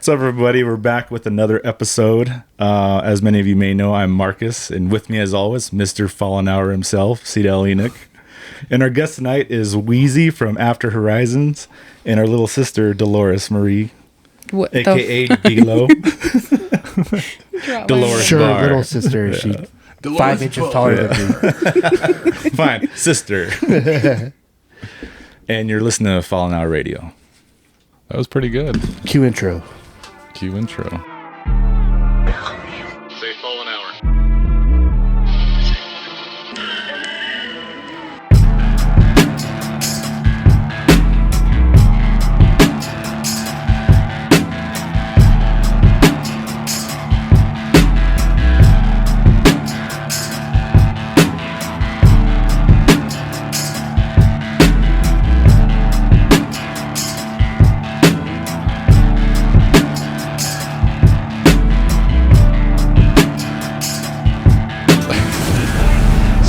What's up, everybody? We're back with another episode. As many of you may know, I'm Marcus, and with me, as always, Mr. Fallen Hour himself, Cedal Enoch. And our guest tonight is Wheezy from After Horizons, and our little sister, Dolores Marie, a.k.a. D-Lo. Dolores Sure, Barr. little sister. She Dolores 5 inches taller than me. Fine, sister. And you're listening to Fallen Hour Radio. That was pretty good. Cue intro. Cue intro. Say Fallen Hour.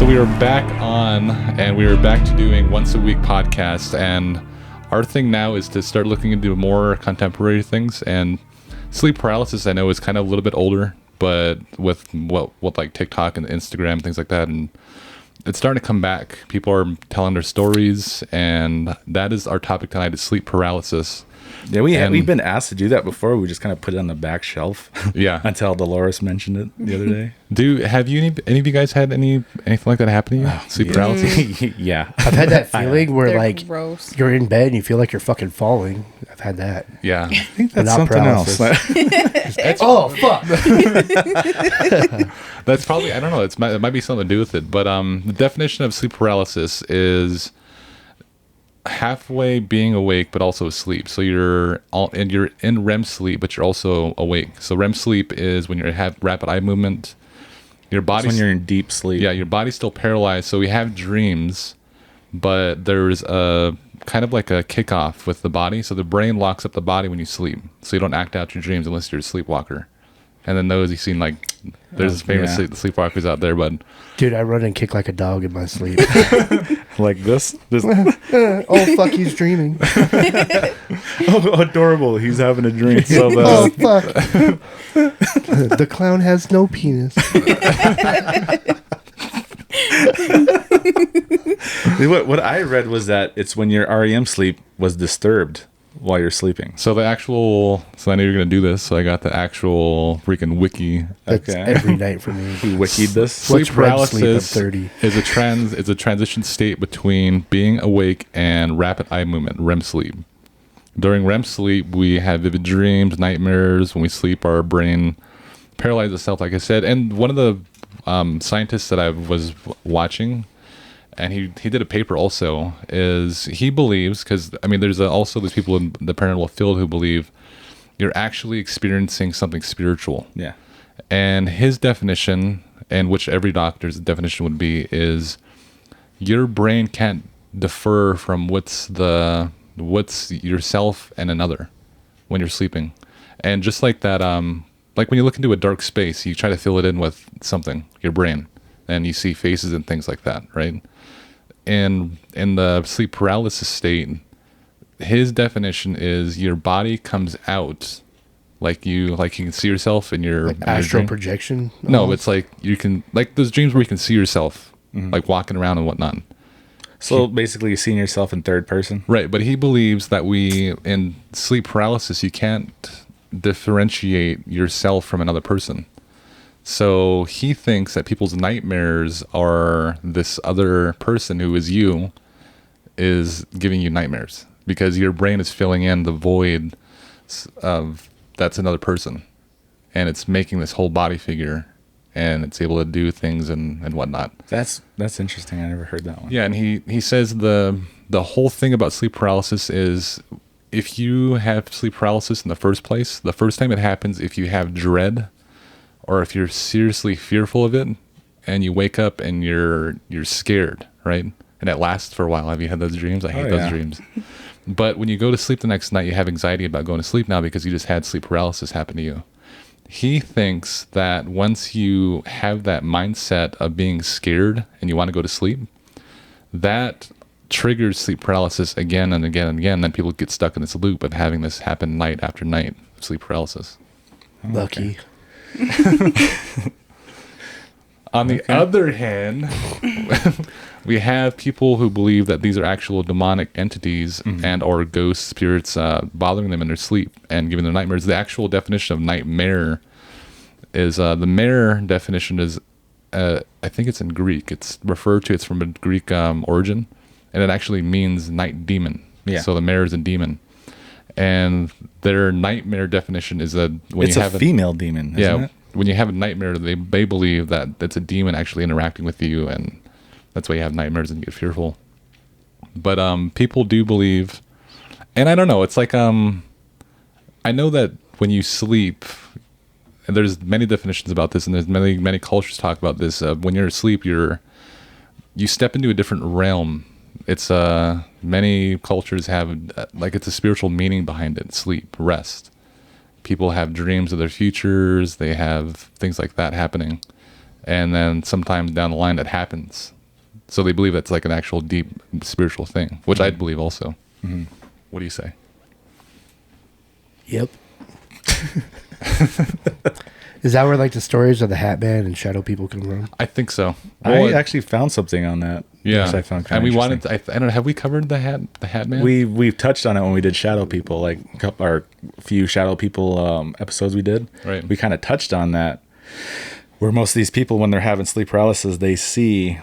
We are back on, and we are back to doing once a week podcast, and our thing now is to start looking into more contemporary things. And sleep paralysis, I know, is kind of a little bit older, but with like TikTok and Instagram, things like that, and it's starting to come back. People are telling their stories, and that is our topic tonight: is sleep paralysis. Yeah, we've been asked to do that before. We just kind of put it on the back shelf. Yeah. Until Dolores mentioned it the other day. Have you any of you guys had anything like that happen to you? Sleep paralysis? Yeah. I've had that feeling where They're like gross. you're in bed and you feel like you're fucking falling. I've had that. Yeah. I think that's Not something paralysis. else. Oh fuck! That's probably, I don't know, it might be something to do with it. But the definition of sleep paralysis is halfway being awake but also asleep. So you're in REM sleep, but you're also awake. So REM sleep is when you have rapid eye movement. Your body's When you're in deep sleep. Yeah, your body's still paralyzed. So we have dreams, but there's a kind of like a kickoff with the body. So the brain locks up the body when you sleep. So you don't act out your dreams unless you're a sleepwalker. And then those you've seen, like, there's famous sleepwalkers out there, but Dude, I run and kick like a dog in my sleep. Like this. Oh fuck, he's dreaming. Oh, adorable. He's having a dream. So Oh fuck. The clown has no penis. what I read was that it's when your REM sleep was disturbed while you're sleeping. so I know you're going to do this, so I got the actual freaking wiki. That's Okay. every night for me. We wikied this. Sleep What's REM sleep at paralysis 30? is a transition state between being awake and rapid eye movement, REM sleep. During REM sleep, we have vivid dreams, nightmares. When we sleep, our brain paralyzes itself, like I said. And one of the scientists that I was watching, and he did a paper also, is he believes, because, I mean, there's also these people in the paranormal field who believe you're actually experiencing something spiritual. Yeah. And his definition, and which every doctor's definition would be, is your brain can't differ from what's yourself and another when you're sleeping. And just like that, like when you look into a dark space, you try to fill it in with something, your brain, and you see faces and things like that, right? And in the sleep paralysis state, his definition is your body comes out like you can see yourself in your Like in your astral dream. projection. No, almost? it's like you can, like those dreams where you can see yourself, like walking around and whatnot. So basically, you're seeing yourself in third person. Right, but he believes that in sleep paralysis, you can't differentiate yourself from another person. So he thinks that people's nightmares are this other person who is you is giving you nightmares because your brain is filling in the void of that's another person, and it's making this whole body figure, and it's able to do things and whatnot. That's interesting. I never heard that one. Yeah, and he says the whole thing about sleep paralysis is if you have sleep paralysis in the first place, the first time it happens, if you have dread or if you're seriously fearful of it and you wake up and you're scared, right? And it lasts for a while. Have you had those dreams? I hate those dreams. But when you go to sleep the next night, you have anxiety about going to sleep now because you just had sleep paralysis happen to you. He thinks that once you have that mindset of being scared and you want to go to sleep, that triggers sleep paralysis again and again and again. Then people get stuck in this loop of having this happen night after night. sleep paralysis. Lucky. On the other hand, we have people who believe that these are actual demonic entities and or ghost spirits bothering them in their sleep and giving them nightmares. The actual definition of nightmare is the mare definition is I think it's in Greek. It's from a Greek origin, and it actually means night demon. Yeah. So the mare is a demon, and their nightmare definition is that when It's you a have female demon, isn't it? when you have a nightmare, they believe that it's a demon actually interacting with you, and that's why you have nightmares and get fearful. But people do believe, and I don't know. It's like I know that when you sleep, and there's many definitions about this, and there's many cultures talk about this. When you're asleep, you step into a different realm. It's many cultures have like it's a spiritual meaning behind it. Sleep, rest. People have dreams of their futures. They have things like that happening, and then sometimes down the line that happens. So they believe that's like an actual deep spiritual thing, which I'd believe also. Mm-hmm. What do you say? Yep. Is that where like the stories of the Hat Man and shadow people come from? I think so. I actually found something on that. Yeah, which I found and we interesting. wanted. I don't know. Have we covered the Hat Man? We've touched on it when we did Shadow People, like our few Shadow People episodes we did. Right. We kind of touched on that, where most of these people, when they're having sleep paralysis, they see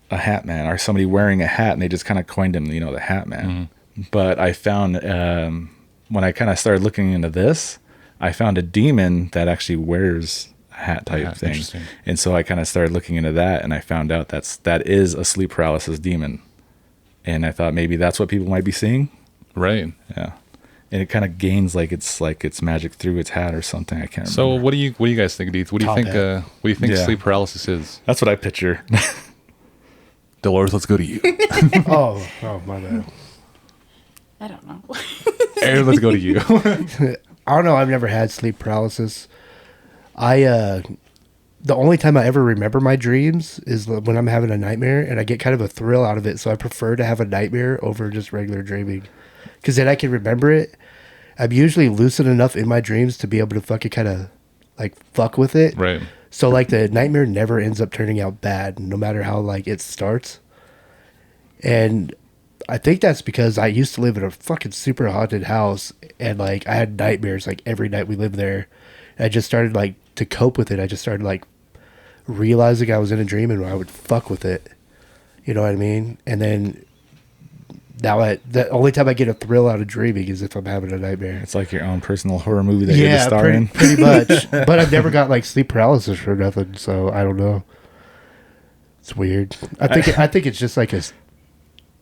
a Hat Man or somebody wearing a hat, and they just kind of coined him, the Hat Man. Mm-hmm. But I found when I kind of started looking into this, I found a demon that actually wears a hat type thing. Interesting. And so I kind of started looking into that, and I found out that is a sleep paralysis demon. And I thought maybe that's what people might be seeing. Right. Yeah. And it kind of gains like it's magic through its hat or something. I can't remember. So what do you guys think, Deeth? What do you think? What do you think Yeah. sleep paralysis is? That's what I picture. Dolores, let's go to you. oh, my bad. I don't know. Aaron, let's go to you. I don't know. I've never had sleep paralysis. The only time I ever remember my dreams is when I'm having a nightmare, and I get kind of a thrill out of it. So I prefer to have a nightmare over just regular dreaming, because then I can remember it. I'm usually lucid enough in my dreams to be able to fucking kind of like fuck with it. Right. So like the nightmare never ends up turning out bad, no matter how like it starts. And I think that's because I used to live in a fucking super haunted house, and like I had nightmares like every night we lived there. And I just started like to cope with it. I just started like realizing I was in a dream, and I would fuck with it. You know what I mean? And then now the only time I get a thrill out of dreaming is if I'm having a nightmare. It's like your own personal horror movie that you're the star in. Pretty much. But I've never got like sleep paralysis for nothing, so I don't know. It's weird. I think it's just like a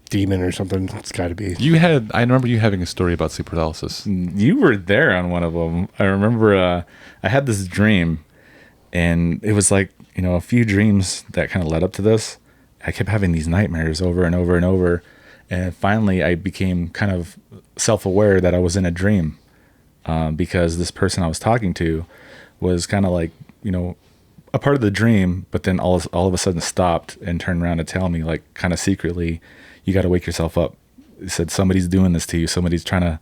demon or something. It's got to be. I remember you having a story about sleep paralysis. You were there on one of them. I remember I had this dream, and it was like, a few dreams that kind of led up to this. I kept having these nightmares over and over and over. And finally, I became kind of self-aware that I was in a dream, because this person I was talking to was kind of like, a part of the dream, but then all of a sudden stopped and turned around to tell me, like, kind of secretly, you got to wake yourself up. He said, somebody's doing this to you. Somebody's trying to,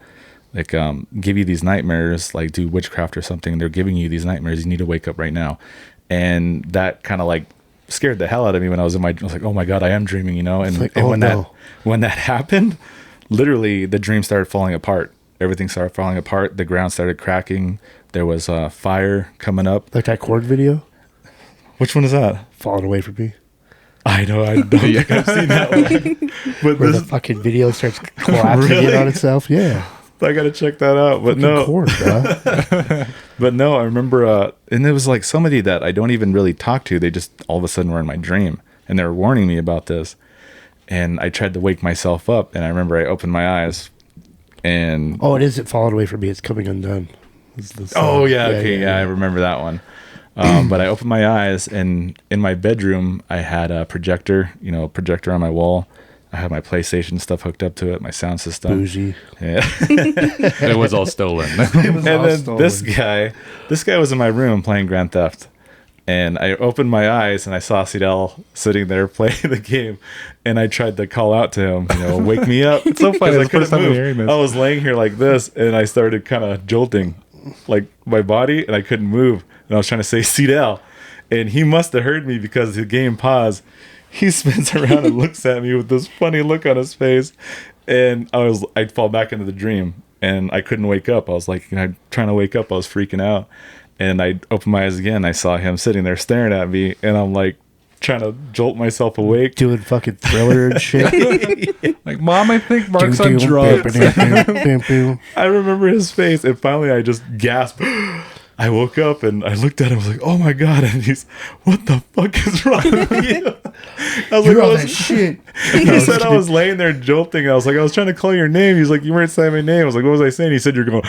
like, give you these nightmares, like do witchcraft or something. They're giving you these nightmares. You need to wake up right now. And that kind of like scared the hell out of me when I was like, oh my God, I am dreaming, And, like, when that happened, literally the dream started falling apart. Everything started falling apart. The ground started cracking. There was fire coming up. Like that Korn video? Which one is that? Falling Away From Me. I know. I don't think I've seen that one. But where the fucking video starts collapsing in on itself. Yeah. I got to check that out. But no. Korn, bro. But no, I remember, and it was like somebody that I don't even really talk to. They just all of a sudden were in my dream, and they were warning me about this. And I tried to wake myself up, and I remember I opened my eyes, and it isn't Falling Away From Me. It's Coming Undone. Oh yeah, okay, yeah, I remember that one. But I opened my eyes, and in my bedroom, I had a projector on my wall. I had my PlayStation stuff hooked up to it, my sound system. Bougie. Yeah. It was all stolen. This guy was in my room playing Grand Theft. And I opened my eyes, and I saw Cedel sitting there playing the game. And I tried to call out to him, wake me up. It's so funny. I couldn't move. I was laying here like this, and I started kind of jolting. like my body, and I couldn't move. And I was trying to say Cedel, and he must have heard me because the game paused. He spins around and looks at me with this funny look on his face, and I'd fall back into the dream, and I couldn't wake up. I was like, trying to wake up. I was freaking out, and I opened my eyes again. I saw him sitting there staring at me, and I'm like trying to jolt myself awake, doing fucking Thriller and shit. Like, Mom, I think Mark's on drugs. I remember his face, and finally I just gasped. I woke up and I looked at him. I was like, "Oh my god!" And he's, "What the fuck is wrong with you?" I was You're like, all that shit. He said I was laying there jolting. I was like, "I was trying to call your name." He's like, "You weren't saying my name." I was like, "What was I saying?" He said, "You're going."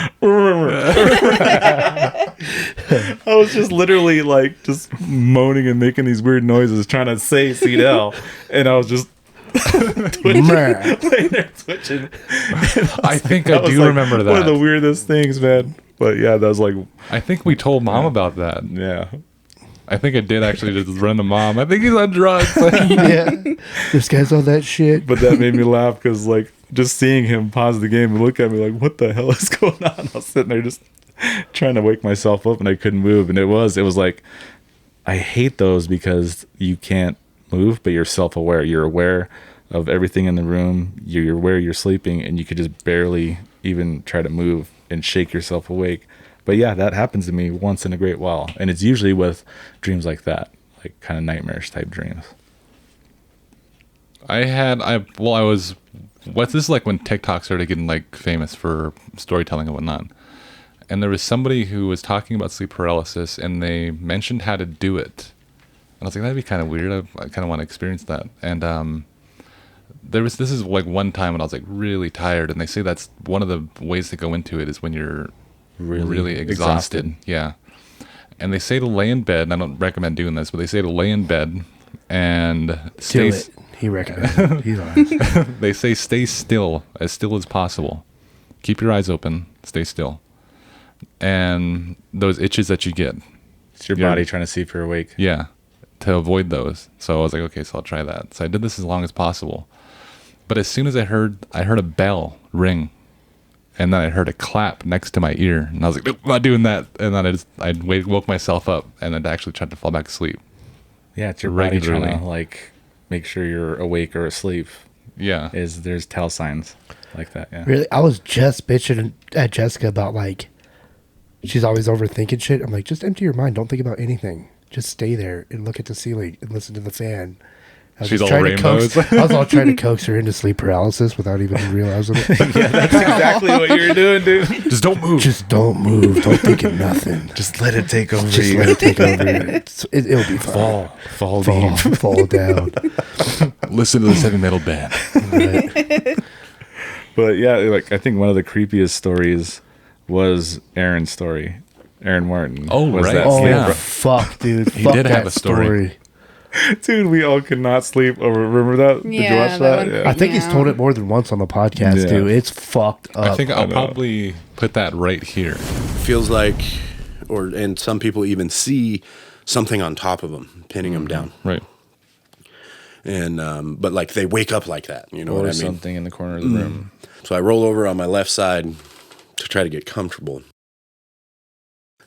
I was just literally like just moaning and making these weird noises, trying to say "Cedel," and I was just laying there twitching. I think I do remember that. One of the weirdest things, man. But yeah, that was like, I think we told Mom about that. yeah. I think I did actually just run to Mom. I think he's on drugs. Yeah, this guy's on that shit. But that made me laugh because like just seeing him pause the game and look at me like, what the hell is going on? I was sitting there just trying to wake myself up and I couldn't move. And it was like, I hate those because you can't move, but you're self-aware. You're aware of everything in the room. You're aware you're sleeping, and you could just barely even try to move and shake yourself awake. But yeah, that happens to me once in a great while, and it's usually with dreams like that, like kind of nightmarish type dreams. This is like when TikTok started getting like famous for storytelling and whatnot, and there was somebody who was talking about sleep paralysis, and they mentioned how to do it, and I was like, that'd be kind of weird. I kind of want to experience that. And this is like one time when I was like really tired, and they say that's one of the ways to go into it is when you're really exhausted. Yeah. And they say to lay in bed, and I don't recommend doing this, but they say to lay in bed and stay. Do it. He recommends it. He's honest. They say stay still as possible. Keep your eyes open, stay still. And those itches that you get, It's your body trying to see if you're awake. yeah, to avoid those. So I was like, okay, so I'll try that. So I did this as long as possible. But as soon as I heard a bell ring, and then I heard a clap next to my ear, and I was like, nope, I'm not doing that. And then I woke myself up, and then actually tried to fall back asleep. Yeah, it's your body trying Regularly. to like make sure you're awake or asleep. Yeah. There's tell signs like that. Yeah. Really, I was just bitching at Jessica about like she's always overthinking shit. I'm like, just empty your mind. Don't think about anything. Just stay there and look at the ceiling and listen to the fan. I was She's just all trying to coax- rainbows. I was all trying to coax her into sleep paralysis without even realizing it. Yeah, that's exactly what you're doing, dude. Just don't move. Just don't move. Don't think of nothing. Just let it take over Just you. let it take over. It'll be fine. Fall Fall, deep. fall down. Listen to this heavy metal band. Right. But yeah, like I think one of the creepiest stories was Aaron's story. Aaron Martin. Oh, was right. that Oh, sleep- Yeah. fuck, dude. He Fuck did have that a story. Dude, we all could not sleep over. Remember that? Did you Yeah, watch that that? one Yeah. I think he's Yeah. told it more than once on the podcast, Yeah. dude. It's fucked up. I think I'll know. probably put that right here. Feels like, and some people even see something on top of them, pinning them down. Right. And, but like they wake up like that, you know Or what I mean? something in the corner of the room. So I roll over on my left side to try to get comfortable.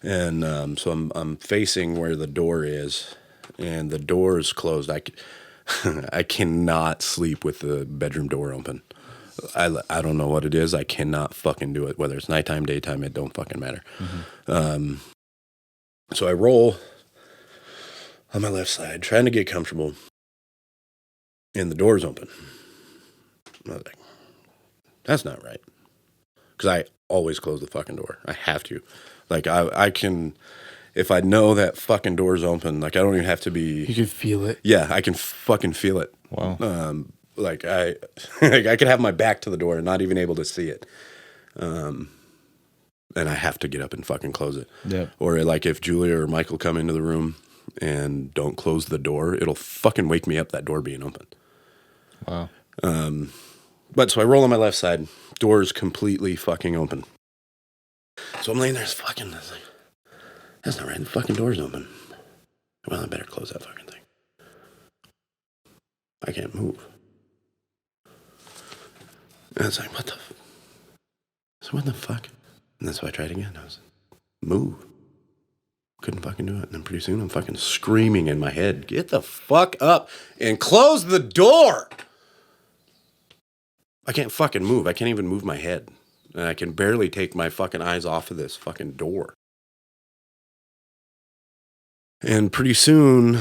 And so I'm facing where the door is, and the door is closed. I cannot sleep with the bedroom door open. I don't know what it is. I cannot fucking do it. Whether it's nighttime, daytime, it don't fucking matter. So I roll on my left side, trying to get comfortable, and the door's open. I was like, that's not right. Because I always close the fucking door. I have to. Like, I can, if I know that fucking door's open, like, I don't even have to You be, can feel it. yeah, I can fucking feel it. Wow. Like, I could have my back to the door and not even able to see it. And I have to get up and fucking close it. Yep. Or, like, if Julia or Michael come into the room and don't close the door, it'll fucking wake me up, that door being open. Wow. But so I roll on my left side, door's completely fucking open. So I'm laying there, I was like, that's not right, the fucking door's open. Well, I better close that fucking thing. I can't move. And I was like, what the fuck? And that's why I tried again. move. Couldn't fucking do it. And then pretty soon I'm fucking screaming in my head, get the fuck up and close the door. I can't fucking move. I can't even move my head. And I can barely take my fucking eyes off of this fucking door. And pretty soon,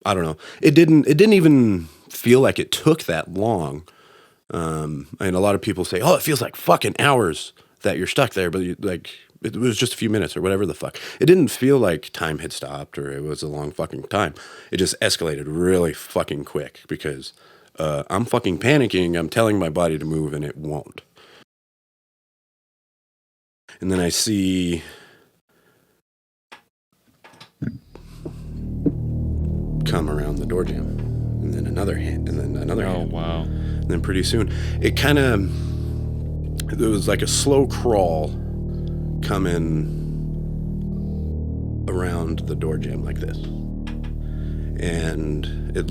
I don't know. It didn't even feel like it took that long. And a lot of people say, "Oh, it feels like fucking hours that you're stuck there," but it was just a few minutes or whatever the fuck. It didn't feel like time had stopped or it was a long fucking time. It just escalated really fucking quick because I'm fucking panicking. I'm telling my body to move and it won't. And then I see come around the door jamb, and then another hand, and then another hand. Oh, wow. And then pretty soon, it was like a slow crawl coming around the door jamb like this. And it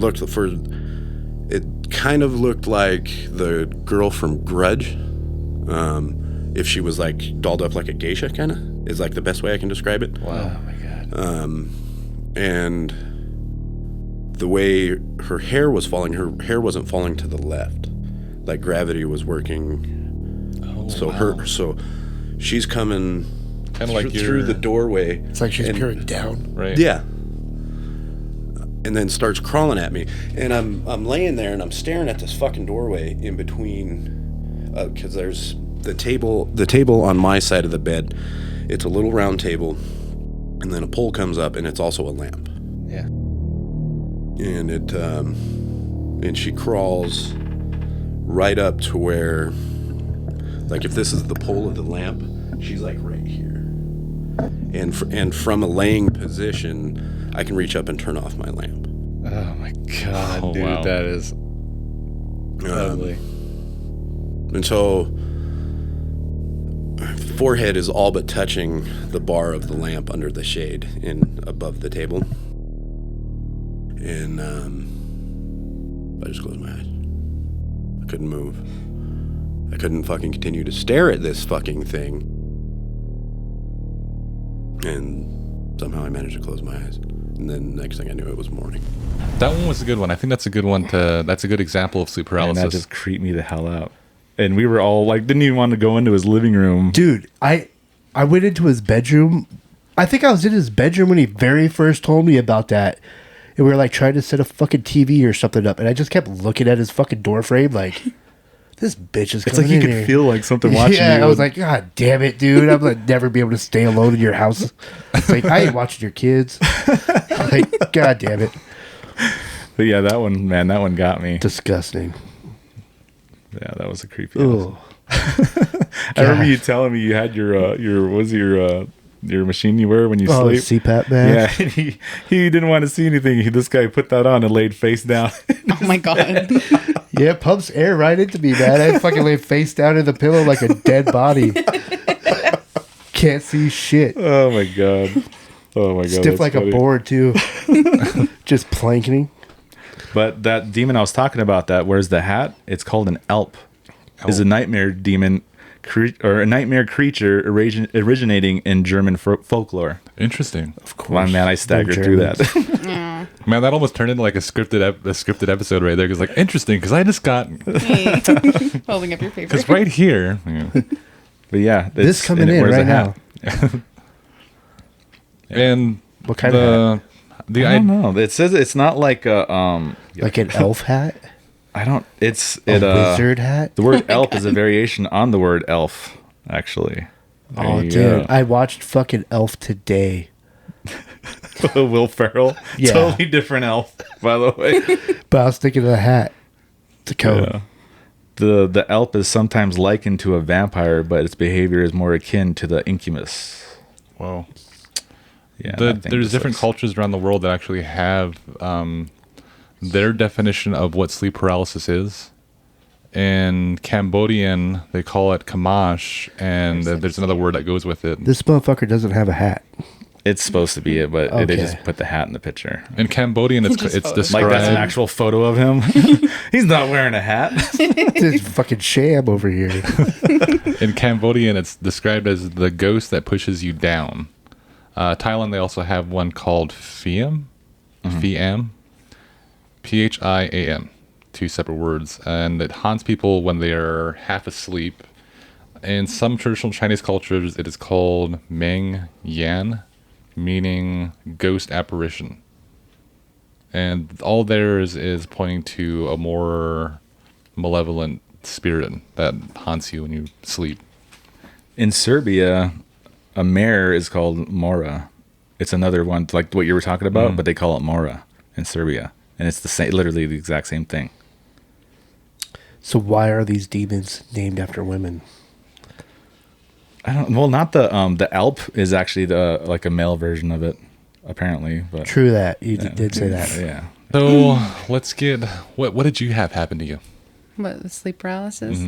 kind of looked like the girl from Grudge. If she was like dolled up like a geisha, kind of, is like the best way I can describe it. Wow. Oh my God. And the way her hair was falling, her hair wasn't falling to the left, like gravity was working. Oh, So wow. so she's coming Kinda like through the doorway. It's like she's peering down. Right. Yeah. And then starts crawling at me, and I'm laying there and I'm staring at this fucking doorway in between, because there's the table on my side of the bed. It's a little round table, and then a pole comes up, and it's also a lamp. Yeah. And she crawls right up to where, like, if this is the pole of the lamp, she's like right here. And from a laying position, I can reach up and turn off my lamp. Oh my God, Oh, dude, wow. that is ugly. And so, forehead is all but touching the bar of the lamp under the shade above the table. And I just closed my eyes. I couldn't move. I couldn't fucking continue to stare at this fucking thing. And somehow I managed to close my eyes. And then next thing I knew, it was morning. That one was a good one. I think that's a good one that's a good example of sleep And paralysis. that just creeped me the hell out. And we were all like, didn't even want to go into his living room. Dude, I went into his bedroom. I think I was in his bedroom when he very first told me about that. And we were like trying to set a fucking TV or something up. And I just kept looking at his fucking door frame like, this bitch is It's coming like you in could here. feel like something watching you. Yeah, I was like, God damn it, dude. I'm going to never be able to stay alone in your house. It's like, I ain't watching your kids. I'm like, God damn it. But yeah, that one got me. Disgusting. Yeah, that was a creepy. Ooh. I remember you telling me you had your machine you wear when you Oh, sleep. CPAP man. Yeah, and he didn't want to see anything. This guy put that on and laid face down. Oh my God. Yeah, pumps air right into me, man. I fucking lay face down in the pillow like a dead body. Can't see shit. Oh my god. Stiff that's like funny. a board too. Just planking. But that demon I was talking about that wears the hat, it's called an elp. Is a nightmare demon or a nightmare creature originating in German folklore. Interesting. Of course. Wow, man, I staggered They're through Germans. that. Man, that almost turned into like a scripted episode right there. Because like, interesting, because I just got... Holding up your paper. Because right here... Yeah. But yeah, This coming and it in wears a right hat. now. And What kind of hat? I don't know. It says it's not like a Like an elf hat? I don't. It's A wizard hat? The word elf is a variation on the word elf, actually. There Oh, you dude. go. I watched fucking Elf today. Will Ferrell, Yeah. totally different elf, by the way. But I was thinking of the hat. The coat. Yeah. The elf is sometimes likened to a vampire, but its behavior is more akin to the incubus. Whoa. Yeah, There's different cultures around the world that actually have their definition of what sleep paralysis is. In Cambodian, they call it kamash, and there's another word that goes with it. This motherfucker doesn't have a hat. It's supposed to be it, but they Okay. just put the hat in the picture. In Cambodian, it's Just it's photos. described. Like that's an actual photo of him. He's not wearing a hat. This fucking sham over here. In Cambodian, it's described as the ghost that pushes you down. Thailand, they also have one called Phiam, Phiam, Phiam, two separate words, and it haunts people when they are half asleep. In some traditional Chinese cultures, it is called Meng Yan, meaning ghost apparition. And all theirs is pointing to a more malevolent spirit that haunts you when you sleep. In Serbia, a mare is called Mora. It's another one like what you were talking about, but they call it Mora in Serbia, and it's the same, literally the exact same thing. So why are these demons named after women? I don't. Well, not the Alp is actually the like a male version of it, apparently. But True that. You did say that. yeah. So let's get what did you have happen to you? What, the sleep paralysis?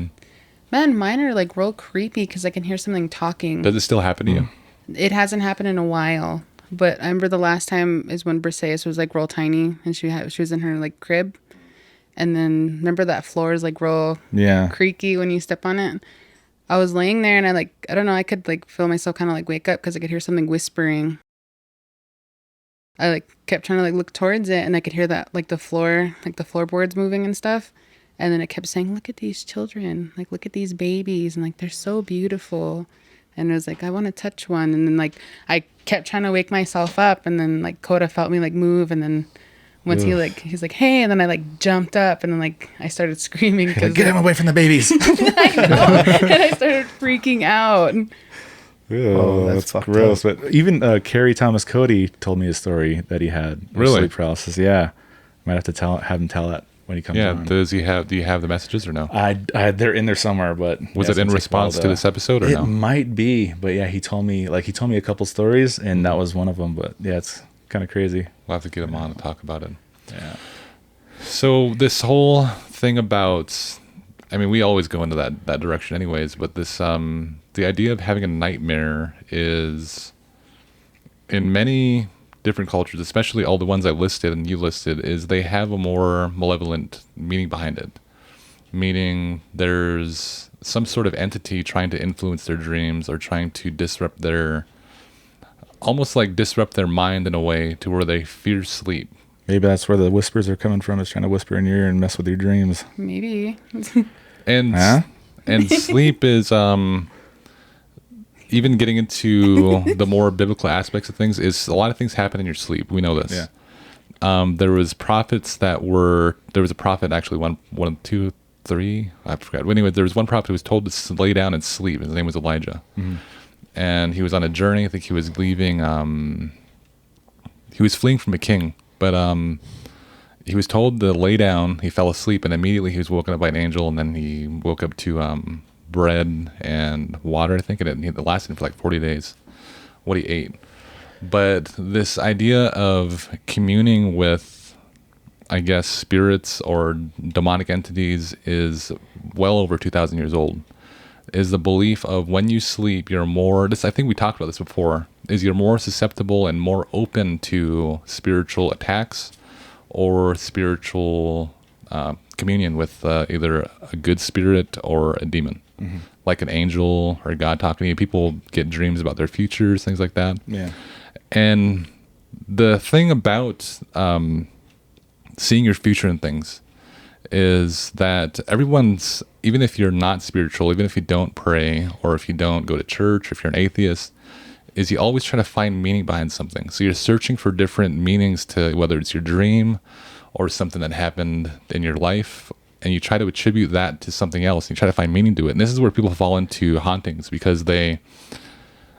Man, mine are like real creepy because I can hear something talking. Does it still happen to you? It hasn't happened in a while, but I remember the last time is when Briseis was like real tiny and she was in her like crib, and then remember that floor is like real Yeah. creaky when you step on it. I was laying there and I don't know, I could like feel myself kind of like wake up because I could hear something whispering. I like kept trying to like look towards it and I could hear that like the floorboards moving and stuff. And then it kept saying, look at these children, like look at these babies and like they're so beautiful. And it was like, I want to touch one. And then like I kept trying to wake myself up and then like Coda felt me like move and then once he's like, hey, and then I like jumped up and then like I started screaming because Get him away from the babies. and I started freaking out. Oh, that's that's fucked gross. But even Carrie Thomas Cody told me a story that he had of Really? sleep paralysis. Yeah, might have to have him tell that when he comes Yeah. on. Do you have the messages or no? They're in there somewhere, but Was yeah, it in it's gonna take a response while to this episode or It no? might be, but yeah, he told me a couple stories, and that was one of them. But yeah, it's kind of crazy. We'll have to get him on and talk about it. Yeah. So this whole thing about, I mean, we always go into that direction anyways, but this, the idea of having a nightmare is, in many different cultures, especially all the ones I listed and you listed, is they have a more malevolent meaning behind it. Meaning there's some sort of entity trying to influence their dreams or trying to disrupt their mind in a way to where they fear sleep. Maybe that's where the whispers are coming from. Is trying to whisper in your ear and mess with your dreams. Maybe. And Huh? and sleep is even getting into the more biblical aspects of things, is a lot of things happen in your sleep. We know this. Yeah. There was a prophet actually, one, two, three, I forgot. Anyway, there was one prophet who was told to lay down and sleep. His name was Elijah. And he was on a journey. I think he was leaving, he was fleeing from a king, but he was told to lay down. He fell asleep, and immediately he was woken up by an angel, and then he woke up to bread and water, I think, and it lasted for like 40 days, what he ate. But this idea of communing with, I guess, spirits or demonic entities is well over 2,000 years old. Is the belief of when you sleep, you're more, I think we talked about this before, is you're more susceptible and more open to spiritual attacks or spiritual communion with either a good spirit or a demon. Like an angel or God talking to you. People get dreams about their futures, things like that. Yeah. And the thing about seeing your future in things is that everyone's, even if you're not spiritual, even if you don't pray or if you don't go to church, if you're an atheist, is you always try to find meaning behind something. So you're searching for different meanings to whether it's your dream or something that happened in your life, and you try to attribute that to something else, and you try to find meaning to it. And this is where people fall into hauntings, because they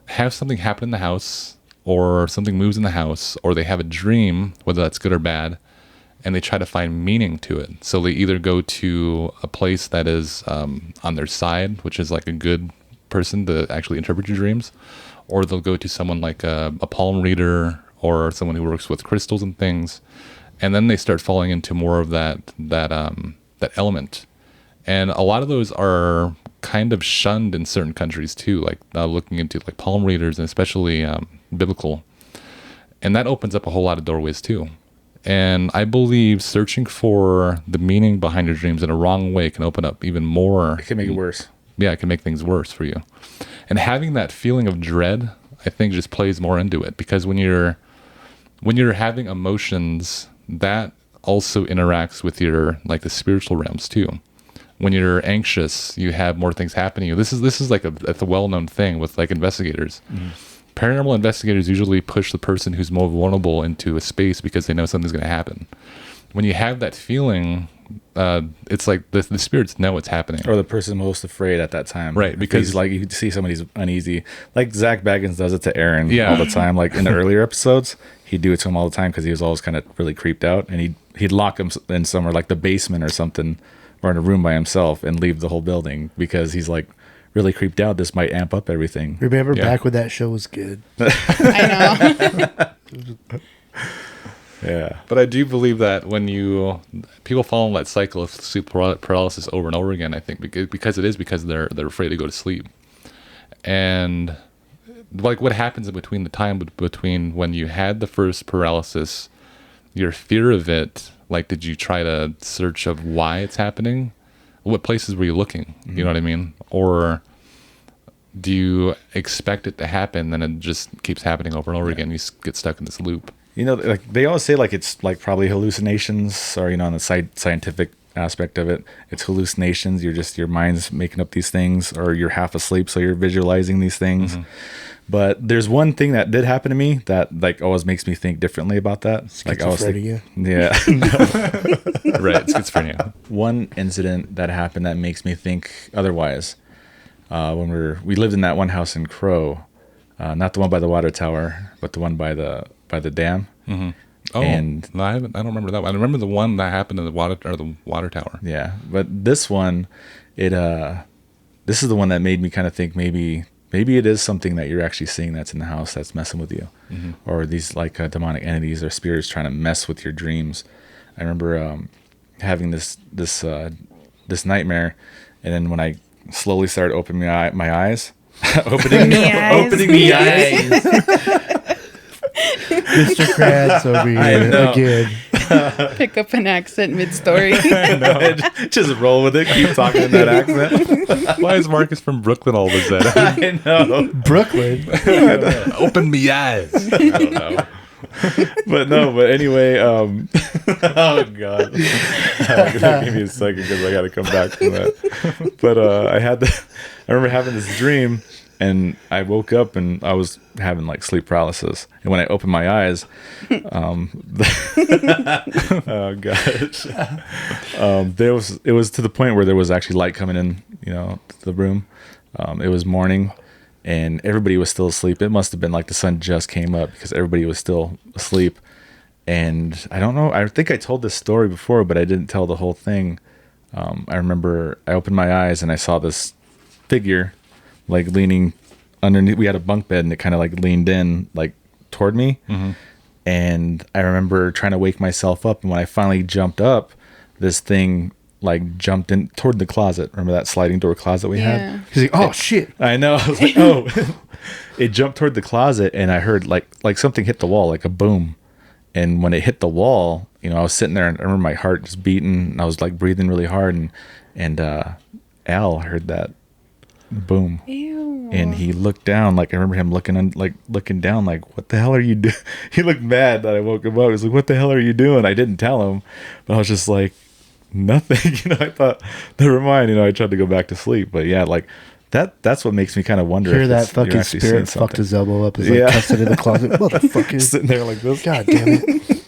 have something happen in the house, or something moves in the house, or they have a dream, whether that's good or bad, and they try to find meaning to it. So they either go to a place that is on their side, which is like a good person to actually interpret your dreams, or they'll go to someone like a palm reader or someone who works with crystals and things, and then they start falling into more of that element. And a lot of those are kind of shunned in certain countries too, like looking into like palm readers, and especially biblical. And that opens up a whole lot of doorways too. And I believe searching for the meaning behind your dreams in a wrong way can open up even more. It can make it worse. Yeah, it can make things worse for you. And having that feeling of dread, I think, just plays more into it, because when you're having emotions, that also interacts with your, like, the spiritual realms too. When you're anxious, you have more things happening to you. This is like a well-known thing with, like, investigators. Paranormal investigators usually push the person who's more vulnerable into a space because they know something's going to happen. When you have that feeling, it's like the spirits know what's happening. Or the person most afraid at that time. Right, because- He's like, you see somebody's uneasy. Like Zach Baggins does it to Aaron Yeah. all the time. Like in the earlier episodes, he'd do it to him all the time because he was always kind of really creeped out. And he'd lock him in somewhere like the basement or something, or in a room by himself, and leave the whole building because he's like really creeped out. This might amp up everything. Remember Yeah. back when that show was good? I know. Yeah. But I do believe that when people fall in that cycle of sleep paralysis over and over again, I think because they're afraid to go to sleep. And like what happens in between the time between when you had the first paralysis, your fear of it, like, did you try to search of why it's happening? What places were you looking? You know what I mean? Or do you expect it to happen, then it just keeps happening over and over again? You get stuck in this loop. You know, like they always say, like it's like probably hallucinations, or on the scientific aspect of it, it's hallucinations. Your mind's making up these things, or you're half asleep, so you're visualizing these things. But there's one thing that did happen to me that like always makes me think differently about that. Like I was Schizophrenia. yeah. Right, it's schizophrenia. One incident that happened that makes me think otherwise. When we lived in that one house in Crow, not the one by the water tower, but the one by the dam. Oh, And- no, I don't remember that one. I remember the one that happened in the water tower. Yeah, but this one, this is the one that made me kind of think maybe it is something that you're actually seeing that's in the house that's messing with you, or these like demonic entities or spirits trying to mess with your dreams. I remember having this nightmare, and then when I slowly started opening my eyes, opening the eyes. Mr. Krabs over here again. Pick up an accent mid-story. No, just roll with it. Keep talking in that accent. Why is Marcus from Brooklyn all of a sudden? I know. Brooklyn. Open me eyes. I don't know. But anyway, oh god, give me a second because I got to come back from that. But I remember having this dream, and I woke up and I was having like sleep paralysis, and when I opened my eyes, oh gosh, it was to the point where there was actually light coming in, to the room. It was morning, and everybody was still asleep. It must have been like the sun just came up because everybody was still asleep. And I don't know, I think I told this story before, but I didn't tell the whole thing. I remember I opened my eyes and I saw this figure like leaning underneath. We had a bunk bed, and it kind of like leaned in like toward me. And I remember trying to wake myself up, and when I finally jumped up, this thing like jumped in toward the closet. Remember that sliding door closet we had? He's like, oh shit. I know. I was like, oh. It jumped toward the closet, and I heard like something hit the wall, like a boom. And when it hit the wall, I was sitting there, and I remember my heart just beating, and I was like breathing really hard, and Al heard that boom. Ew. And he looked down, like I remember him looking down, like, what the hell are you doing? He looked mad that I woke him up. He was like, what the hell are you doing? I didn't tell him, but I was just like, nothing. I thought, never mind. I tried to go back to sleep, but yeah, like that's what makes me kind of wonder. Hear if that you're fucking actually spirit seeing fucked something. his elbow up. He's like Yeah. cussing in the closet. Motherfucker. Sitting there like this. God damn it.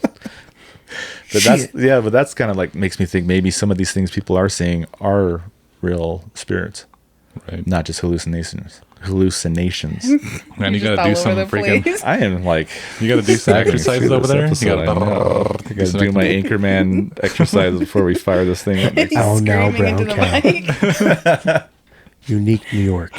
But Shit. that's kind of like makes me think maybe some of these things people are seeing are real spirits, Right. not just hallucinations. Man, you You're gotta do just all over some the freaking. place. I am like, You gotta do some Sagging exercises through over this there. You episode, gotta. I gotta do my Anchorman exercises before we fire this thing up next He's Oh, now, screaming into brown the mic. Unique New York.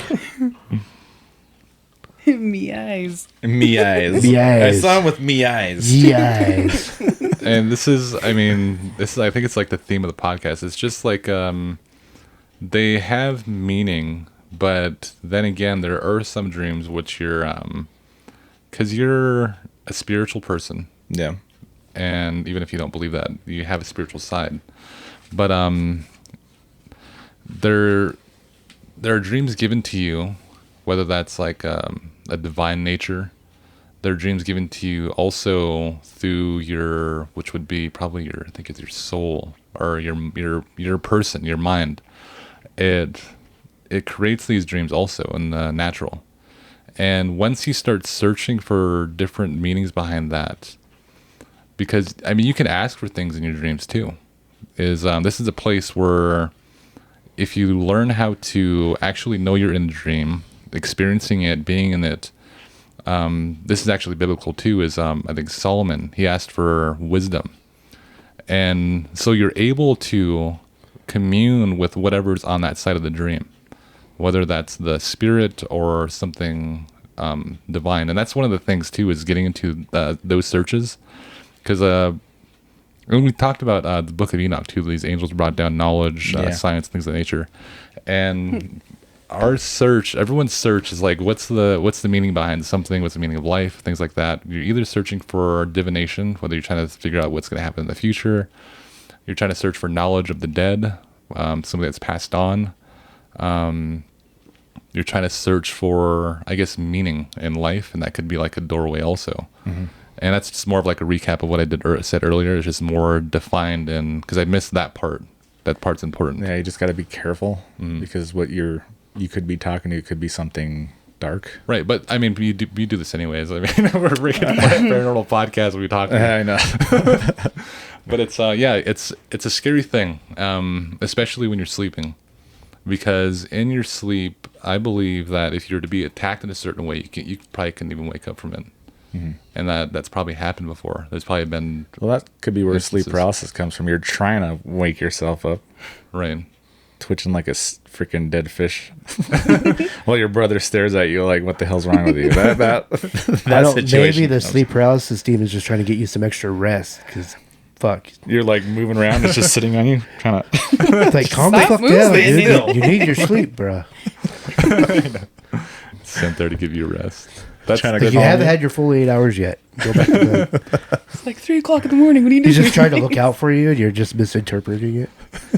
Me eyes. Me eyes. Me I eyes. saw him with me eyes. Yes. And this is, I think it's like the theme of the podcast. It's just like they have meaning, but then again, there are some dreams which you're, because you're a spiritual person. Yeah. And even if you don't believe that, you have a spiritual side. But there are dreams given to you, whether that's like a divine nature. There are dreams given to you also through your, which would be probably your, I think it's your soul or your person, your mind. It creates these dreams also in the natural. And once you start searching for different meanings behind that, because I mean, you can ask for things in your dreams too. This is a place where if you learn how to actually know you're in a dream, experiencing it, being in it, this is actually biblical too. I think Solomon, he asked for wisdom, and so you're able to commune with whatever's on that side of the dream, whether that's the spirit or something divine. And that's one of the things too, is getting into those searches. Because when we talked about the Book of Enoch too, these angels brought down knowledge, science, things of nature, and our search, everyone's search is like, what's the meaning behind something? What's the meaning of life? Things like that. You're either searching for divination, whether you're trying to figure out what's going to happen in the future. You're trying to search for knowledge of the dead, something that's passed on. You're trying to search for, I guess, meaning in life, and that could be like a doorway also. Mm-hmm. And that's just more of like a recap of what I said earlier. It's just more defined, because I missed that part. That part's important. Yeah, you just got to be careful because what you could be talking to could be something dark. Right, but I mean, we do this anyways. I mean, we're bringing a paranormal podcast. We talk. I know. But it's it's a scary thing, especially when you're sleeping, because in your sleep, I believe that if you're to be attacked in a certain way, you probably couldn't even wake up from it. Mm-hmm. And that's probably happened before. There's probably been... Well, that could be where instances. Sleep paralysis comes from. You're trying to wake yourself up. Right. Twitching like a freaking dead fish. While your brother stares at you like, what the hell's wrong with you? Maybe the sleep paralysis team is just trying to get you some extra rest, because... Fuck. You're like moving around, it's just sitting on you, trying to... It's like, calm the fuck down, dude. You need your sleep, bro. It's sent there to give you rest. That's trying to go. You haven't had your full 8 hours yet. Go back to bed. It's like 3 o'clock in the morning. What are you doing? He's just trying to look out for you, and you're just misinterpreting it.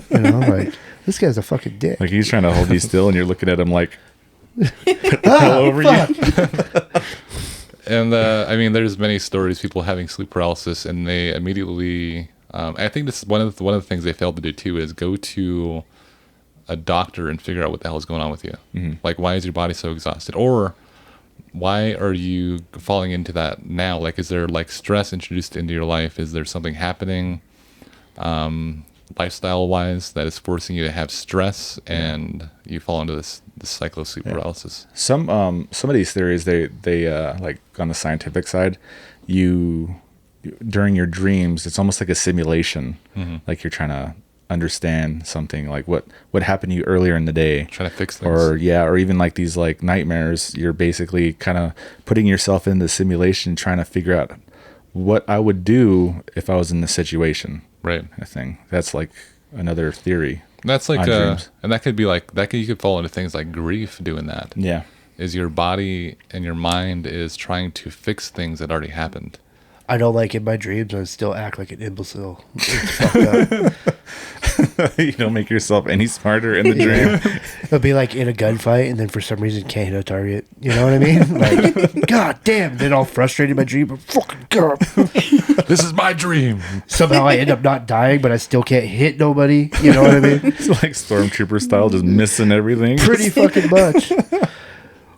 You know, like, this guy's a fucking dick. Like, he's trying to hold you still, and you're looking at him like, all over you. And I mean, there's many stories people having sleep paralysis, and they immediately. I think this is one of the things they failed to do too, is go to a doctor and figure out what the hell is going on with you. Mm-hmm. Like, why is your body so exhausted, or why are you falling into that now? Like, is there like stress introduced into your life? Is there something happening, lifestyle wise, that is forcing you to have stress, and you fall into this cycle of sleep paralysis? Some of these theories, they like on the scientific side, during your dreams, it's almost like a simulation. Mm-hmm. Like you're trying to understand something, like what happened to you earlier in the day, trying to fix things, or even like these like nightmares. You're basically kind of putting yourself in the simulation, trying to figure out what I would do if I was in this situation, right? Kind of thing. That's like another theory. That's like and that could be like that. You could fall into things like grief doing that. Yeah, is your body and your mind is trying to fix things that already happened. I know, like in my dreams, I still act like an imbecile. It's fucked up. You don't make yourself any smarter in the dream. It'll be like in a gunfight, and then for some reason can't hit a target. You know what I mean? Like, God damn! Then all frustrated in my dream. Fucking God. This is my dream. Somehow I end up not dying, but I still can't hit nobody. You know what I mean? It's like Stormtrooper style, just missing everything. Pretty fucking much.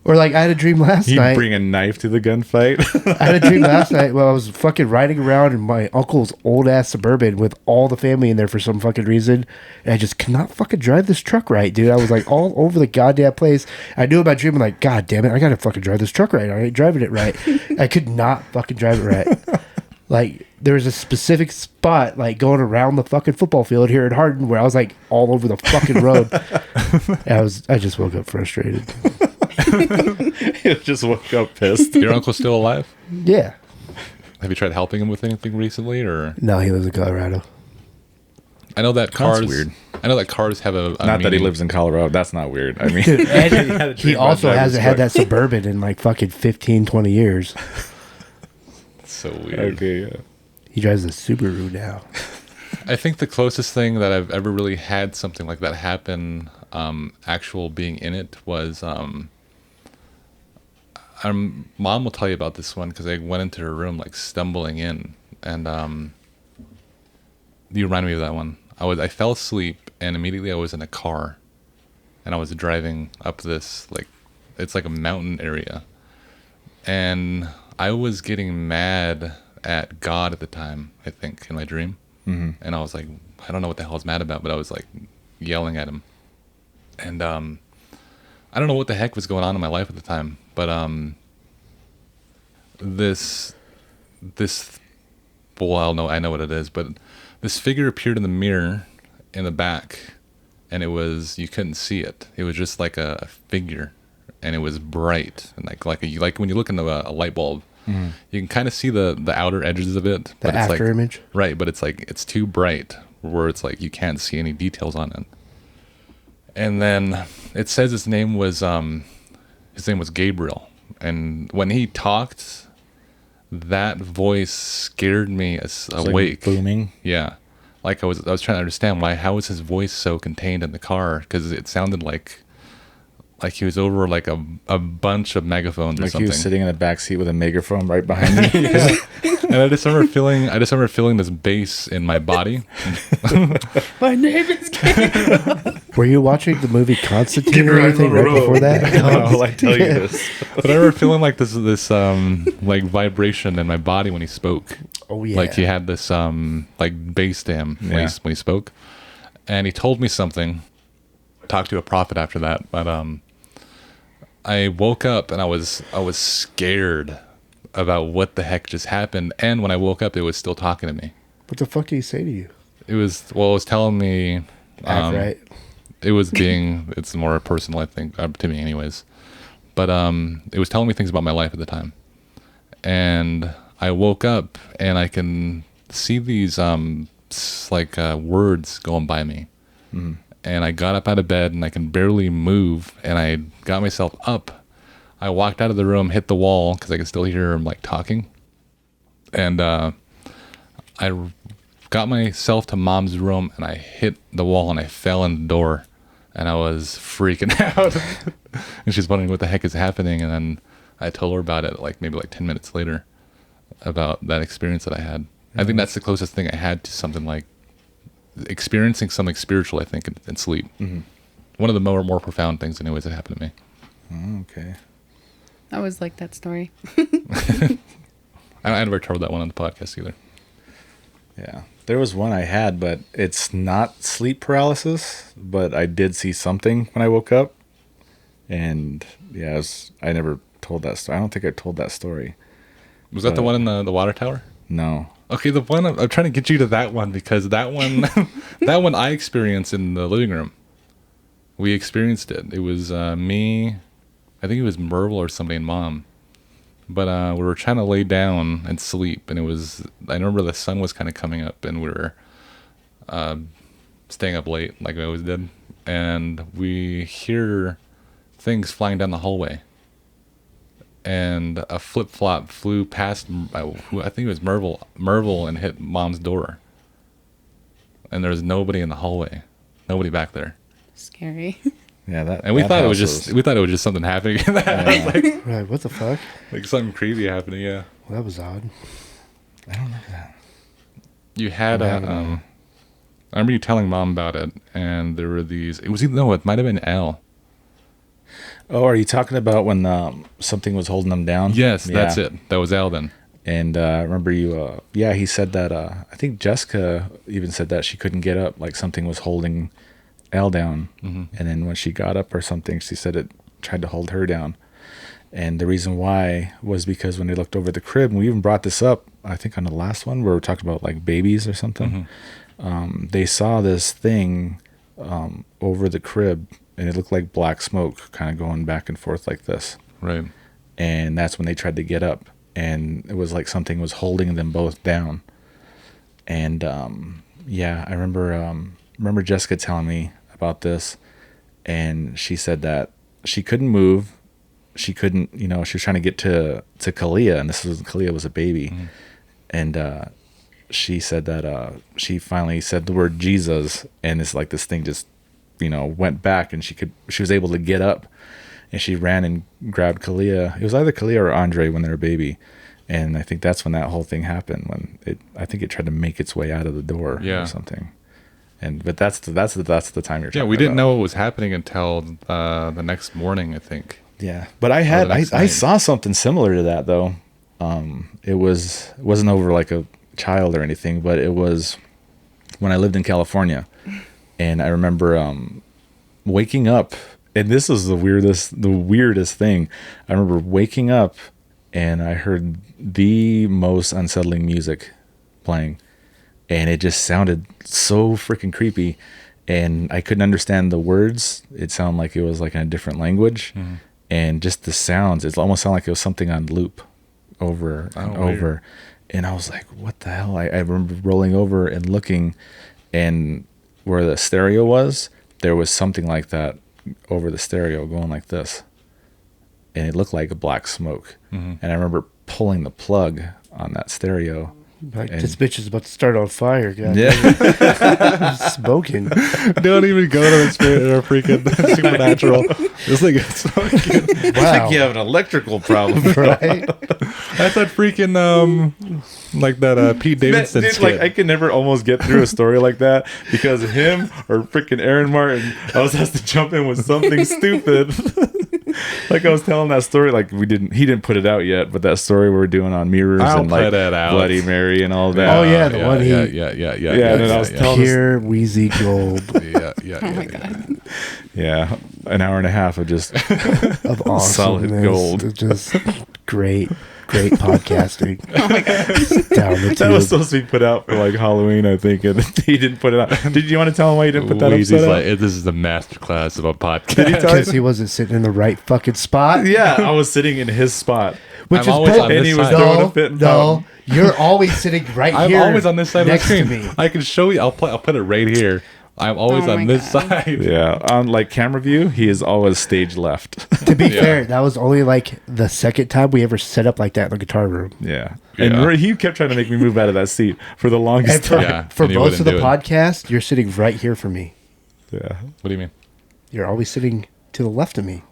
Or like I had a dream last night. You bring a knife to the gunfight. I had a dream last night where I was fucking riding around in my uncle's old ass Suburban with all the family in there for some fucking reason, and I just cannot fucking drive this truck right, dude. I was like all over the goddamn place. I knew in my dream, I'm like, God damn it, I gotta fucking drive this truck right. I ain't driving it right. I could not fucking drive it right. Like there was a specific spot like going around the fucking football field here in Hardin where I was like all over the fucking road. And I just woke up frustrated. You just woke up pissed. Your uncle's still alive? Yeah. Have you tried helping him with anything recently, or no? He lives in Colorado. I know that cars. That's weird. I know that cars have a not meaning. That he lives in Colorado. That's not weird. I mean, dude, he also hasn't had that Suburban in like fucking 15, 20 years. so weird. Okay, yeah. He drives a Subaru now. I think the closest thing that I've ever really had something like that happen, actual being in it, was mom will tell you about this one because I went into her room like stumbling in, and you remind me of that one. I fell asleep and immediately I was in a car, and I was driving up this it's like a mountain area, and I was getting mad at God at the time. I think in my dream, and I was like, I don't know what the hell I was mad about, but I was like yelling at him, and I don't know what the heck was going on in my life at the time, but this well, I know what it is, but this figure appeared in the mirror in the back, and you couldn't see it. It was just like a figure, and it was bright, and like when you look into a light bulb, you can kind of see the outer edges of it. The after image? Right, but it's too bright where it's like you can't see any details on it. And then it says his name was Gabriel, and when he talked, that voice scared me awake. Like booming. Yeah, like I was trying to understand how was his voice so contained in the car, because it sounded like he was over like a bunch of megaphones or Like something. he was sitting in the back seat with a megaphone right behind me. And I just remember feeling this bass in my body. My name is Gabriel. Were you watching the movie Constantine or anything right before that? I'll I tell you this. But I remember feeling like this like vibration in my body when he spoke. Oh, yeah. Like he had this like bass to him when he spoke. And he told me something. I talked to a prophet after that, but I woke up and I was scared about what the heck just happened. And when I woke up, it was still talking to me. What the fuck did he say to you? It was telling me Act right. it was it's more personal, I think, to me anyways. But it was telling me things about my life at the time. And I woke up and I can see these words going by me. Mm-hmm. And I got up out of bed and I can barely move, and I got myself up. I walked out of the room, hit the wall because I could still hear him like talking. And I got myself to mom's room and I hit the wall and I fell in the door, and I was freaking out. And she's wondering what the heck is happening. And then I told her about it maybe 10 minutes later, about that experience that I had. Mm-hmm. I think that's the closest thing I had to something like experiencing something spiritual, I think, in sleep. Mm-hmm. One of the more profound things anyways that happened to me. Oh, okay. I always like that story. I never told that one on the podcast either. Yeah. There was one I had, but it's not sleep paralysis, but I did see something when I woke up. And yeah, I never told that story. I don't think I told that story. Was that the one in the water tower? No. Okay, the one I'm trying to get you to that one, because that one that one I experienced in the living room. We experienced it. It was me, I think it was Merle or somebody, and Mom. But we were trying to lay down and sleep, and I remember the sun was kind of coming up, and we were staying up late like we always did, and we hear things flying down the hallway. And a flip-flop flew past, I think it was Merle, and hit Mom's door. And there was nobody in the hallway, nobody back there. Scary. Yeah, and we thought it was just something happening. Right, what the fuck? Like something creepy happening. Yeah. Well, that was odd. I don't know that. You had I remember you telling Mom about it, and there were these. It might have been Al. Oh, are you talking about when something was holding them down? Yes, that's it. That was Al then. And I remember you, he said that, I think Jessica even said that she couldn't get up, like something was holding Al down. Mm-hmm. And then when she got up or something, she said it tried to hold her down. And the reason why was because when they looked over the crib, and we even brought this up, I think on the last one, where we talked about like babies or something, they saw this thing over the crib, and it looked like black smoke kind of going back and forth like this. Right. And that's when they tried to get up, and it was like something was holding them both down. And I remember Jessica telling me about this, and she said that she couldn't move. She couldn't, she was trying to get to Kalia, and Kalia was a baby. Mm-hmm. and she said that she finally said the word Jesus, and it's like this thing just went back, and she was able to get up, and she ran and grabbed Kalia. It was either Kalia or Andre when they were a baby. And I think that's when that whole thing happened. I think it tried to make its way out of the door or something. But that's the time you're talking about. Yeah, we didn't know what was happening until the next morning, I think. Yeah, but I saw something similar to that though. It wasn't over like a child or anything, but it was when I lived in California, and I remember waking up, and this was the weirdest thing. I remember waking up, and I heard the most unsettling music playing, and it just sounded so freaking creepy, and I couldn't understand the words. It sounded like it was like in a different language, and just the sounds, it almost sounded like it was something on loop over and over. And I was like, what the hell? I remember rolling over and looking, and where the stereo was, there was something like that over the stereo going like this, and it looked like a black smoke. And I remember pulling the plug on that stereo. Like, this bitch is about to start on fire, guys. Yeah. Smoking. Don't even go to the spirit or freaking supernatural. This thing is smoking. I think you have an electrical problem, Right? That's that freaking like that Pete Davidson Dude, skit. like I can never almost get through a story like that because of him or freaking Aaron Martin. I was asked to jump in with something stupid. Like I was telling that story, like he didn't put it out yet, but that story we're doing on mirrors I'll and like put it out. Bloody Mary and all that. Oh, yeah, the one yeah, he- yeah. and then I was telling Pure Wheezy Gold Oh my god. Yeah, an hour and a half of just of awesomeness. Solid gold. Just great podcasting. Oh my god. Down the that was tube. supposed to be put out for like Halloween, I think, and he didn't put it out. Did you want to tell him why you didn't put that Wheezy's episode out? like, this is the masterclass of a podcast. Did he tell you? Because he wasn't sitting in the right fucking spot. Yeah, I was sitting in his spot. Which I'm is always bull- on And this he was side. throwing a fit and No, fountain. you're always sitting right I'm here. always on this side of the next to screen. me. I can show you. I'll put it right here. I'm always Oh on my this God. side. Yeah, on like camera view, he is always stage left. To be Yeah. fair, that was only like the second time we ever set up like that in the guitar room. Yeah, Yeah. and he kept trying to make me move out of that seat for the longest And for, time. Yeah, for and he most of wouldn't the do it. podcast, you're sitting right here for me. Yeah, What do you mean? You're always sitting to the left of me.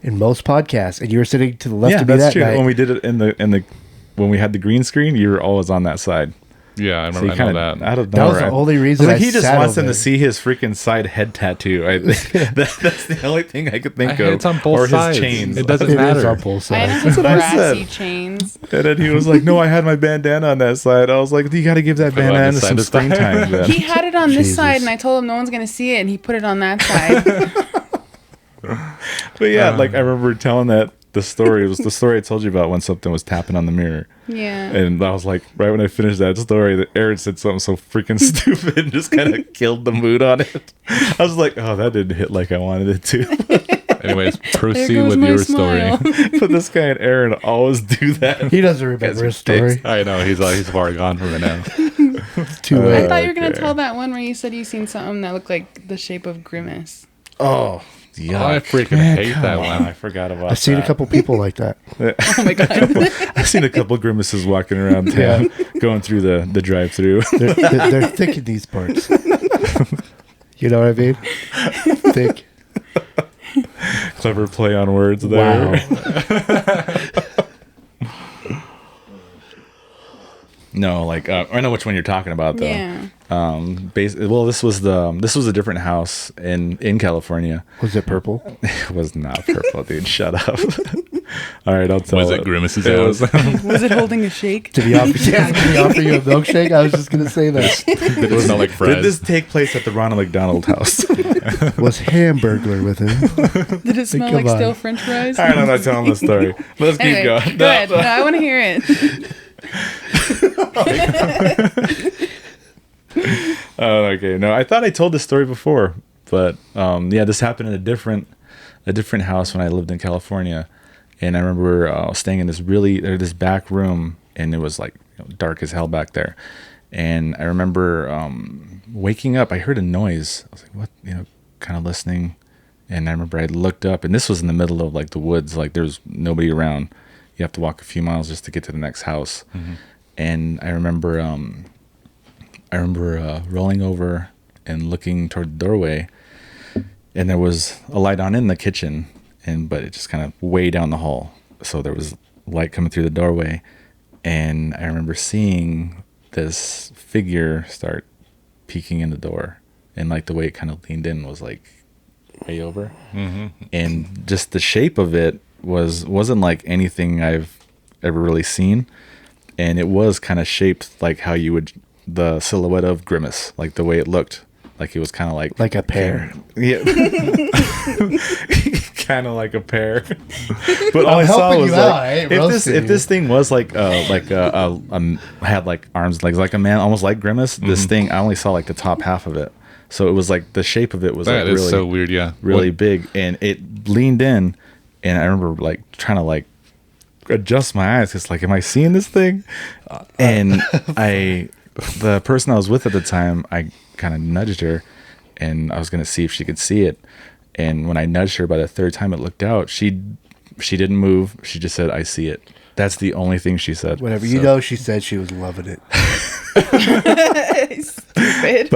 In most podcasts, and you were sitting to the left yeah, of me that's that true. night. When we did it in the when we had the green screen, you were always on that side. Yeah, I So remember. he I know kind of that. out of That was nowhere. the only I was reason like, I he just sat wants over him to there. see his freaking side head tattoo. That's the only thing I could think of. It's on both or sides. his chains. It doesn't It is matter. on both I sides. had That's some what I brassy said. chains. And then he was like, "No, I had my bandana on that side." I was like, "You got to give that Put it on bandana this some side screen this time. time." Then. He had it on this Jesus. side, and I told him no one's gonna see it, and he put it on that side. But yeah, like I remember telling that the story. It was the story I told you about when something was tapping on the mirror. Yeah. And I was like, right when I finished that story, that Aaron said something so freaking stupid and just kind of killed the mood on it. I was like, oh, that didn't hit like I wanted it to. Anyways, There proceed goes with my your smile. story. But this guy and Aaron always do that. He doesn't remember his story. I know he's far gone from it now. Too I late. thought you were gonna Okay. tell that one where you said you seen something that looked like the shape of Grimace. Oh, yeah. I freaking hate that one. I forgot about I've seen a that. couple people like that. Oh my god. I've seen a couple grimaces walking around town, going through the drive-through. They're thick in these parts. You know what I mean? Thick. Clever play on words there. Wow. No, like I know which one you're talking about though. Yeah. Well, this was a different house in California. Was it purple? It was not purple, dude. Shut up. All right, I'll tell Was it. it Grimace's It was- house? Was it holding a shake? Did he offer, did he offer you a milkshake? I was just going to say that. Did it smell like Did fries? this take place at the Ronald McDonald house? Was Hamburglar with him? Did it smell Come like on. stale French fries? All right, I'm not telling the story. Let's keep Anyway, going. go ahead. No, I want to hear it. Oh, okay. No, I thought I told this story before, but yeah, this happened in a different house when I lived in California, and I remember staying in this back room, and it was like dark as hell back there, and I remember waking up. I heard a noise. I was like, "What?" Kind of listening, and I remember I looked up, and this was in the middle of like the woods, like there's nobody around, you have to walk a few miles just to get to the next house. And I remember rolling over and looking toward the doorway, and there was a light on in the kitchen, but it just kind of way down the hall. So there was light coming through the doorway, and I remember seeing this figure start peeking in the door, and like the way it kind of leaned in was like way over, and just the shape of it wasn't like anything I've ever really seen, and it was kind of shaped like how you would the silhouette of Grimace, like the way it looked, like it was kind of like a pear. Yeah. Kind of like a pear. But all I saw helping was you like, out. I ain't if roasting this thing was like had like arms and legs like a man, almost like Grimace, this thing I only saw like the top half of it. So it was like the shape of it was That like is really so weird, yeah. really big, and it leaned in, and I remember like trying to like adjust my eyes. It's like, am I seeing this thing? And the person I was with at the time, I kind of nudged her, and I was gonna see if she could see it. And when I nudged her, by the third time it looked out, she didn't move. She just said, "I see it." That's the only thing she said. Whatever. You know, she said she was loving it. Stupid.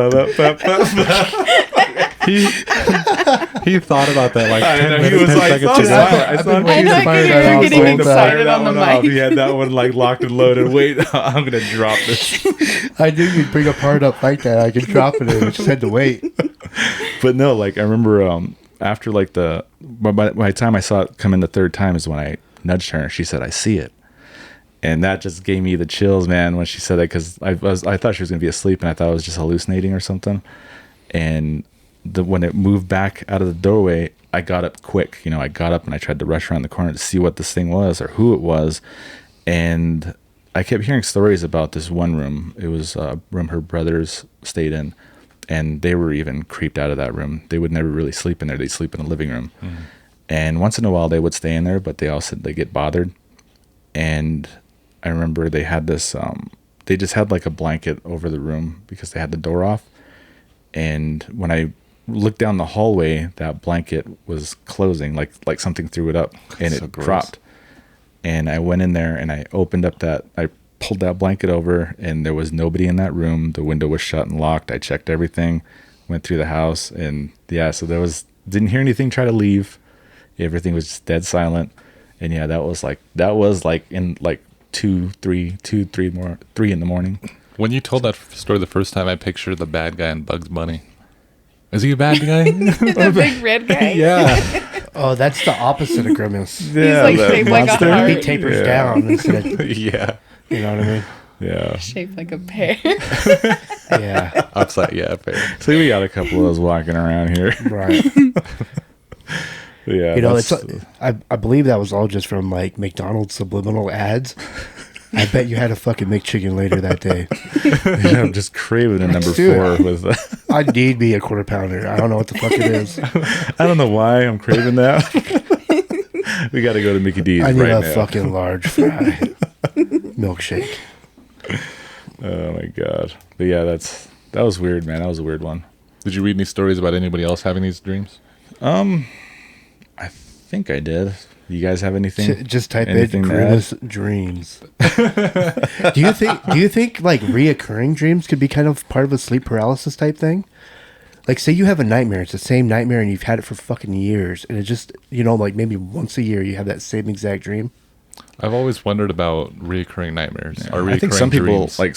He thought about that like 10 he minutes, was 10 like, seconds "Thought ago. about it." I thought I know, I could hear him getting excited on the mic. He had that one like locked and loaded. Wait, I'm gonna drop this. I knew you'd bring a part up like that. I could drop it in. She said to wait. But no, like I remember after like by the time I saw it come in the third time is when I nudged her and she said, "I see it." And that just gave me the chills, man, when she said that, because I thought she was gonna be asleep and I thought I was just hallucinating or something. And when it moved back out of the doorway, I got up quick. You know, I got up and I tried to rush around the corner to see what this thing was or who it was. And I kept hearing stories about this one room. It was a room her brothers stayed in, and they were even creeped out of that room. They would never really sleep in there. They'd sleep in the living room. And once in a while they would stay in there, but they all said they get bothered. And I remember they had this, they just had like a blanket over the room because they had the door off. And when I looked down the hallway, that blanket was closing, like something threw it up, and So it gross. dropped. And I went in there and I opened up I pulled that blanket over, and there was nobody in that room. The window was shut and locked. I checked everything, went through the house, and yeah, so didn't hear anything try to leave. Everything was just dead silent. And yeah, that was like in like 3 in the morning. When you told that story the first time, I pictured the bad guy in Bugs Bunny. Is he a bad guy? The big red guy. Yeah. Oh, that's the opposite of Grimace. He's like the shaped like a monster. heart. He tapers down instead of, Yeah. you know what I mean? Yeah. Shaped like a pear. Yeah, Upside, yeah, fair. So we got a couple of those walking around here. right. Yeah. You know, that's- I believe that was all just from like McDonald's subliminal ads. I bet you had a fucking McChicken later that day. yeah, I'm just craving a number Dude. 4 with I need me a quarter pounder. I don't know what the fuck it is. I don't know why I'm craving that. We got to go to Mickey D's I need right a now. fucking large fry milkshake. Oh my god. But yeah, that was weird, man. That was a weird one. Did you read any stories about anybody else having these dreams? I think I did. You guys have anything? Just type in Anything to add? Grimace dreams. Do you think like reoccurring dreams could be kind of part of a sleep paralysis type thing? Like, say you have a nightmare, it's the same nightmare, and you've had it for fucking years, and it just, you know, like maybe once a year you have that same exact dream. I've always wondered about reoccurring nightmares. Or I think reoccurring some people dreams. like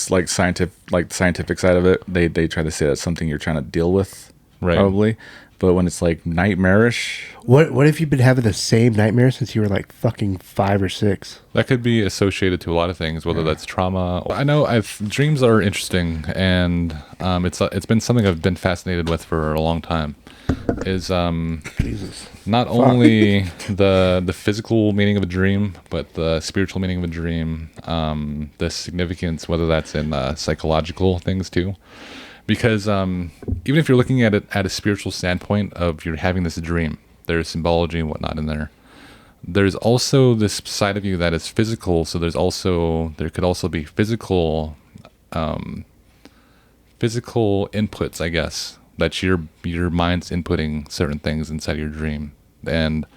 the scientific side of it. They try to say that's something you're trying to deal with, Right. probably. But when it's like nightmarish, What if you've been having the same nightmare since you were like fucking 5 or 6? That could be associated to a lot of things, whether that's trauma. I know dreams are interesting, and it's been something I've been fascinated with for a long time. Is Jesus. not only the physical meaning of a dream, but the spiritual meaning of a dream, the significance, whether that's in psychological things too. Because even if you're looking at it at a spiritual standpoint of you're having this dream, there's symbology and whatnot in there. There's also this side of you that is physical. So there could also be physical inputs, I guess, that your mind's inputting certain things inside your dream. And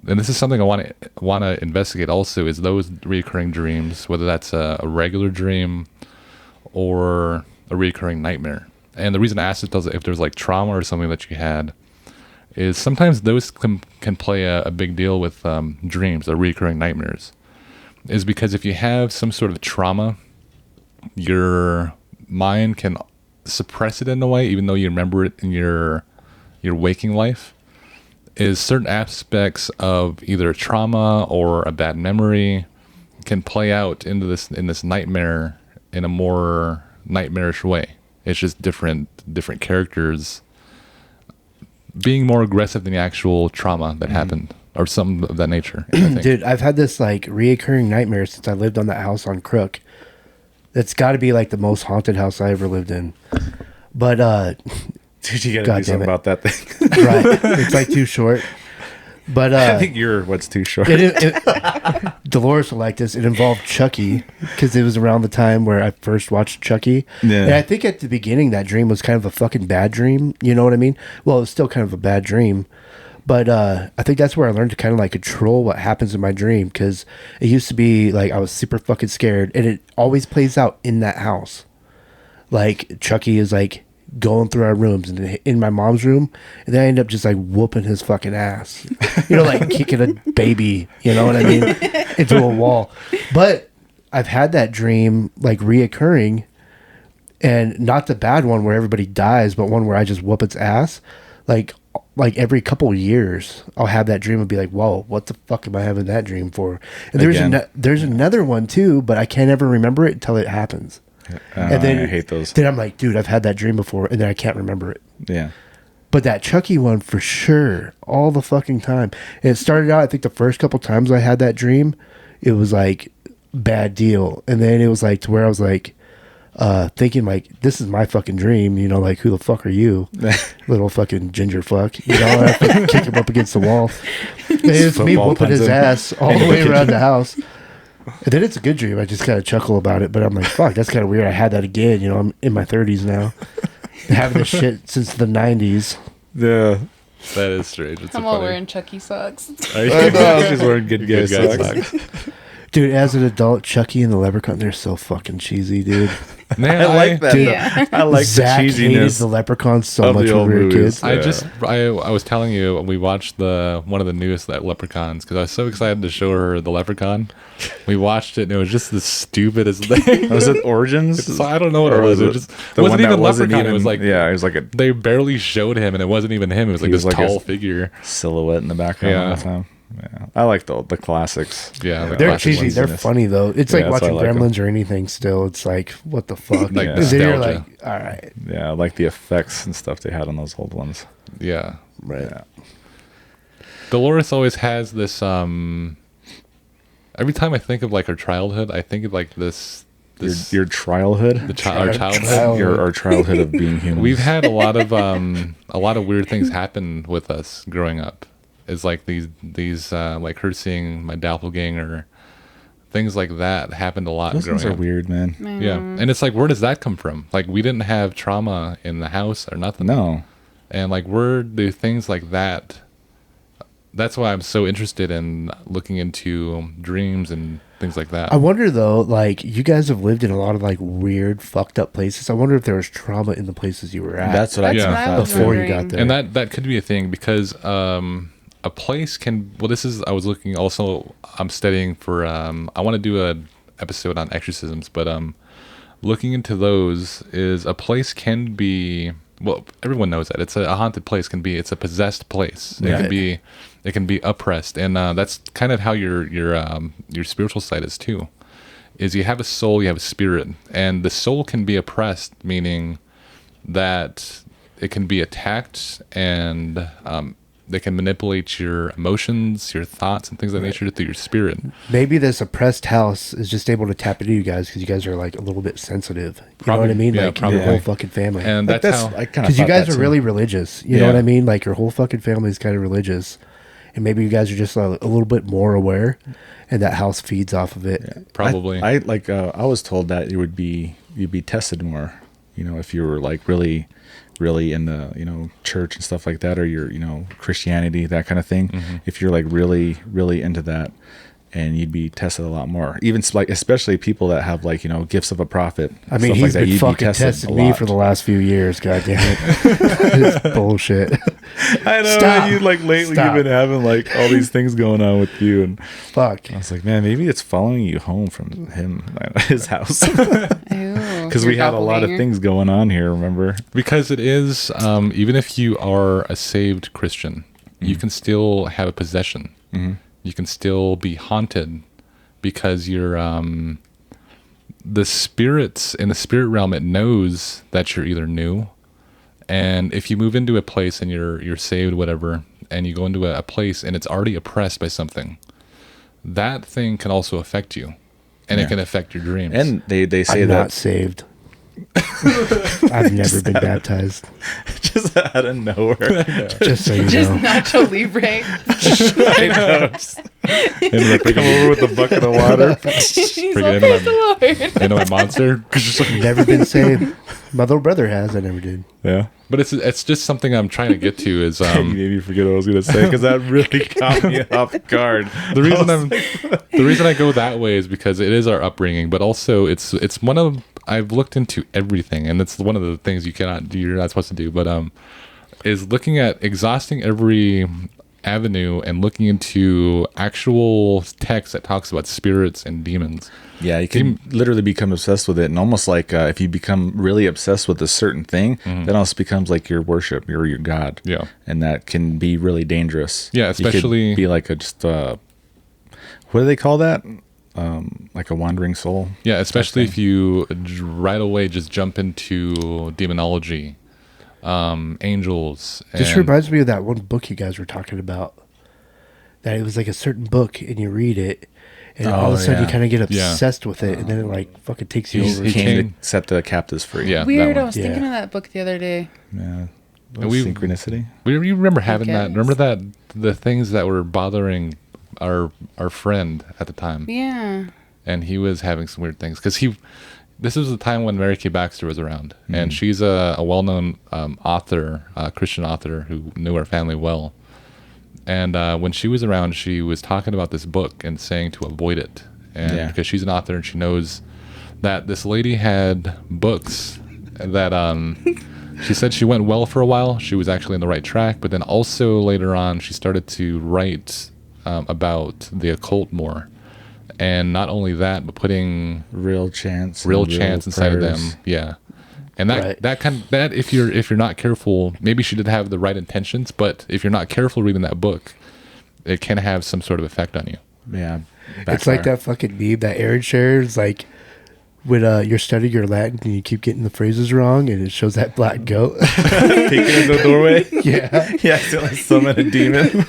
and this is something I want to investigate also, is those recurring dreams, whether that's a regular dream or a recurring nightmare. And the reason I asked is if there's like trauma or something that you had, is sometimes those can play a big deal with dreams or recurring nightmares. Is because if you have some sort of trauma, your mind can suppress it in a way, even though you remember it in your waking life. Is certain aspects of either trauma or a bad memory can play out into this nightmare in a more nightmarish way. It's just different characters being more aggressive than the actual trauma that happened, or something of that nature. I think. Dude, I've had this like reoccurring nightmare since I lived on that house on Crook. That's got to be like the most haunted house I ever lived in. But Dude, you gotta God do something damn it. about that thing. right, it's like too short. But I think you're what's too short. Dolores will like this. It involved Chucky because it was around the time where I first watched Chucky. Yeah. And I think at the beginning that dream was kind of a fucking bad dream. You know what I mean? Well, it was still kind of a bad dream. But I think that's where I learned to kind of like control what happens in my dream, because it used to be like I was super fucking scared, and it always plays out in that house. Like Chucky is like going through our rooms and in my mom's room, and then I end up just like whooping his fucking ass, you know, like kicking a baby, you know what I mean, into a wall. But I've had that dream like reoccurring, and not the bad one where everybody dies, but one where I just whoop its ass. Like every couple of years I'll have that dream and be like, whoa, what the fuck am I having that dream for? And there's another one too, but I can't ever remember it until it happens. And then I hate those. Then I'm like, dude, I've had that dream before, and then I can't remember it. Yeah. But that Chucky one for sure, all the fucking time. And it started out, I think the first couple times I had that dream, it was like bad deal. And then it was like to where I was like thinking like, this is my fucking dream, you know, like who the fuck are you? Little fucking ginger fuck. You know, I have to kick him up against the wall. And it's me Football whooping his puns him. ass all the way around the house. And then it's a good dream. I just kind of chuckle about it, but I'm like, fuck, that's kind of weird. I had that again. You know, I'm in my 30s now. Having this shit since the 90s. Yeah. That is strange. It's I'm all wearing Chucky socks. I know. She's wearing good guy socks. Dude, as an adult, Chucky and the Leprechaun, they're so fucking cheesy, dude. Man, I like that. Dude, Yeah. I like Zach the hated cheesiness. the Leprechaun so of the much when old we were movies. kids. I was telling you, we watched one of the newest Leprechauns because I was so excited to show her the Leprechaun. We watched it and it was just the stupidest thing. Was it Origins? I don't know what Or it was. It it just the wasn't one that even wasn't Leprechaun. It even- was like yeah, it was like a they barely showed him and it wasn't even him. It was like He was this like a- tall figure. silhouette in the background all Yeah. the time. Yeah. I like the classics. Yeah, the They're classic cheesy. ones. They're funny, though. It's like Yeah, that's why watching I like Gremlins or anything still. It's like, what the fuck? Like And then you're nostalgia. like, all right. Yeah, I like the effects and stuff they had on those old ones. Yeah. Right. Yeah. Dolores always has this every time I think of like her childhood, I think of like this Your childhood. our childhood. Our childhood of being human. We've had a lot of weird things happen with us growing up. It's like these like her seeing my doppelganger, things like that happened a lot Those growing things are up. weird, man. Yeah, and it's like, where does that come from? Like, we didn't have trauma in the house or nothing. No. And like, where do things like that? That's why I'm so interested in looking into dreams and things like that. I wonder, though, like, you guys have lived in a lot of, like, weird, fucked up places. I wonder if there was trauma in the places you were at. That's what I Yeah. what I was before you wondering. got there. And that could be a thing because a place can, well, this is, I was looking also, I'm studying for, I want to do an episode on exorcisms, but looking into those is a place can be, well, everyone knows that it's a haunted place it's a possessed place. It can be oppressed, and that's kind of how your spiritual side is too. Is you have a soul, you have a spirit, and the soul can be oppressed, meaning that it can be attacked, and they can manipulate your emotions, your thoughts, and things of that nature through your spirit. Maybe this oppressed house is just able to tap into you guys because you guys are, like, a little bit sensitive. You know what Probably, I mean? yeah, Like, probably. your whole fucking family. And Like, that's how. I kind of Because you guys are really religious. You know what I mean? Like, your whole fucking family is kind of religious. And maybe you guys are just a little bit more aware, and that house feeds off of it. Probably. I was told that you'd be tested more, you know, if you were like really really in the, you know, church and stuff like that, or you're, you know, Christianity, that kind of thing. If you're like really, really into that, and you'd be tested a lot more. Even like, especially people that have like, you know, gifts of a prophet. I mean, stuff he's like that, been you'd be fucking tested testing a me lot. for the last few years. God damn it. It's bullshit. I know. Stop. You like lately Stop. you've been having like all these things going on with you, and Fuck. I was like, man, maybe it's following you home from his house, because we had a lot of things going on here. Remember? Because it is, even if you are a saved Christian, you can still have a possession. You can still be haunted because you're the spirits in the spirit realm. It knows that you're either new, and if you move into a place and you're saved, whatever, and you go into a place and it's already oppressed by something, that thing can also affect you, and it can affect your dreams. And they say I'm that not saved. I've never been baptized. just out of nowhere. Just so you Just know. Nacho Libre. I know. Just come over with a bucket of water. He's Bring like, it praise the Lord. into my monster. Never been saved. My little brother has. I never did. Yeah. But it's just something I'm trying to get to is You made me forget what I was gonna say, because that really caught me off guard. the reason I go that way is because it is our upbringing, but also it's one of, I've looked into everything, and it's one of the things you're not supposed to do, but is looking at exhausting every avenue and looking into actual text that talks about spirits and demons. Yeah, you can literally become obsessed with it, and almost like if you become really obsessed with a certain thing, that almost becomes like your worship, your god. Yeah. And that can be really dangerous. Yeah, especially- you could be like a just what do they call that? Like a wandering soul. Yeah, especially if you right away just jump into demonology, angels. Just and- reminds me of that one book you guys were talking about. That it was like a certain book, and you read it, and all of a sudden you kind of get Yeah. obsessed with it, and then it like fucking takes you over. He came came- to set the captives free. Yeah. Weird. that I one. was Yeah. thinking of that book the other day. Yeah. we- Synchronicity. You remember having that? guess. Remember that the things that were bothering our friend at the time, Yeah. and he was having some weird things because this was the time when Mary Kay Baxter was around, and she's a well-known author, Christian author who knew our family well. And when she was around, she was talking about this book and saying to avoid it, and because she's an author and she knows that this lady had books that she said she went well for a while. She was actually on the right track, but then also later on, she started to write about the occult more. And not only that, but putting Real chance. real and chance inside of prayers. them. Yeah. And that Right. that if you're not careful, maybe she did have the right intentions, but if you're not careful reading that book, it can have some sort of effect on you. Yeah. It's like that fucking meme that Aaron shares, like when you're studying your Latin and you keep getting the phrases wrong, and it shows that black goat. peeking in the doorway. Yeah. Yeah, accidentally summon a demon.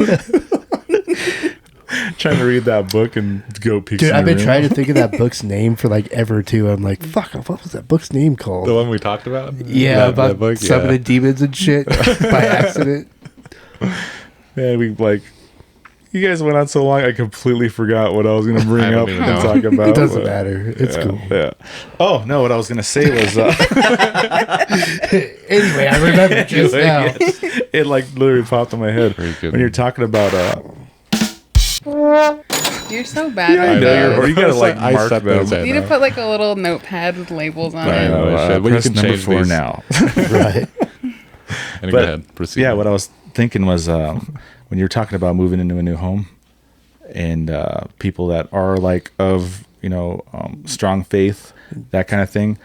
Trying to read that book and go peek. Dude, I've been trying to think of that book's name for like ever too. I'm like, fuck, what was that book's name called? The one we talked about? Yeah, That about book? summoning demons and shit by accident. Yeah, we like. You guys went on so long, I completely forgot what I was going to bring I don't up even and know. talk about. It doesn't but- matter. It's yeah, cool. Yeah. Oh no, what I was going to say was. Anyway, I remember just now. Yes. It like literally popped in my head Very good. when you're talking about. You're so bad I at know that. you're. You gotta like I mark set them. those You in. need to put like a little notepad with labels on I it. know. I should. Well, you press can number change 4 these. now. Right. And go But, ahead. Proceed. Yeah, what I was thinking was when you're talking about moving into a new home and people that are like of strong faith, that kind of thing.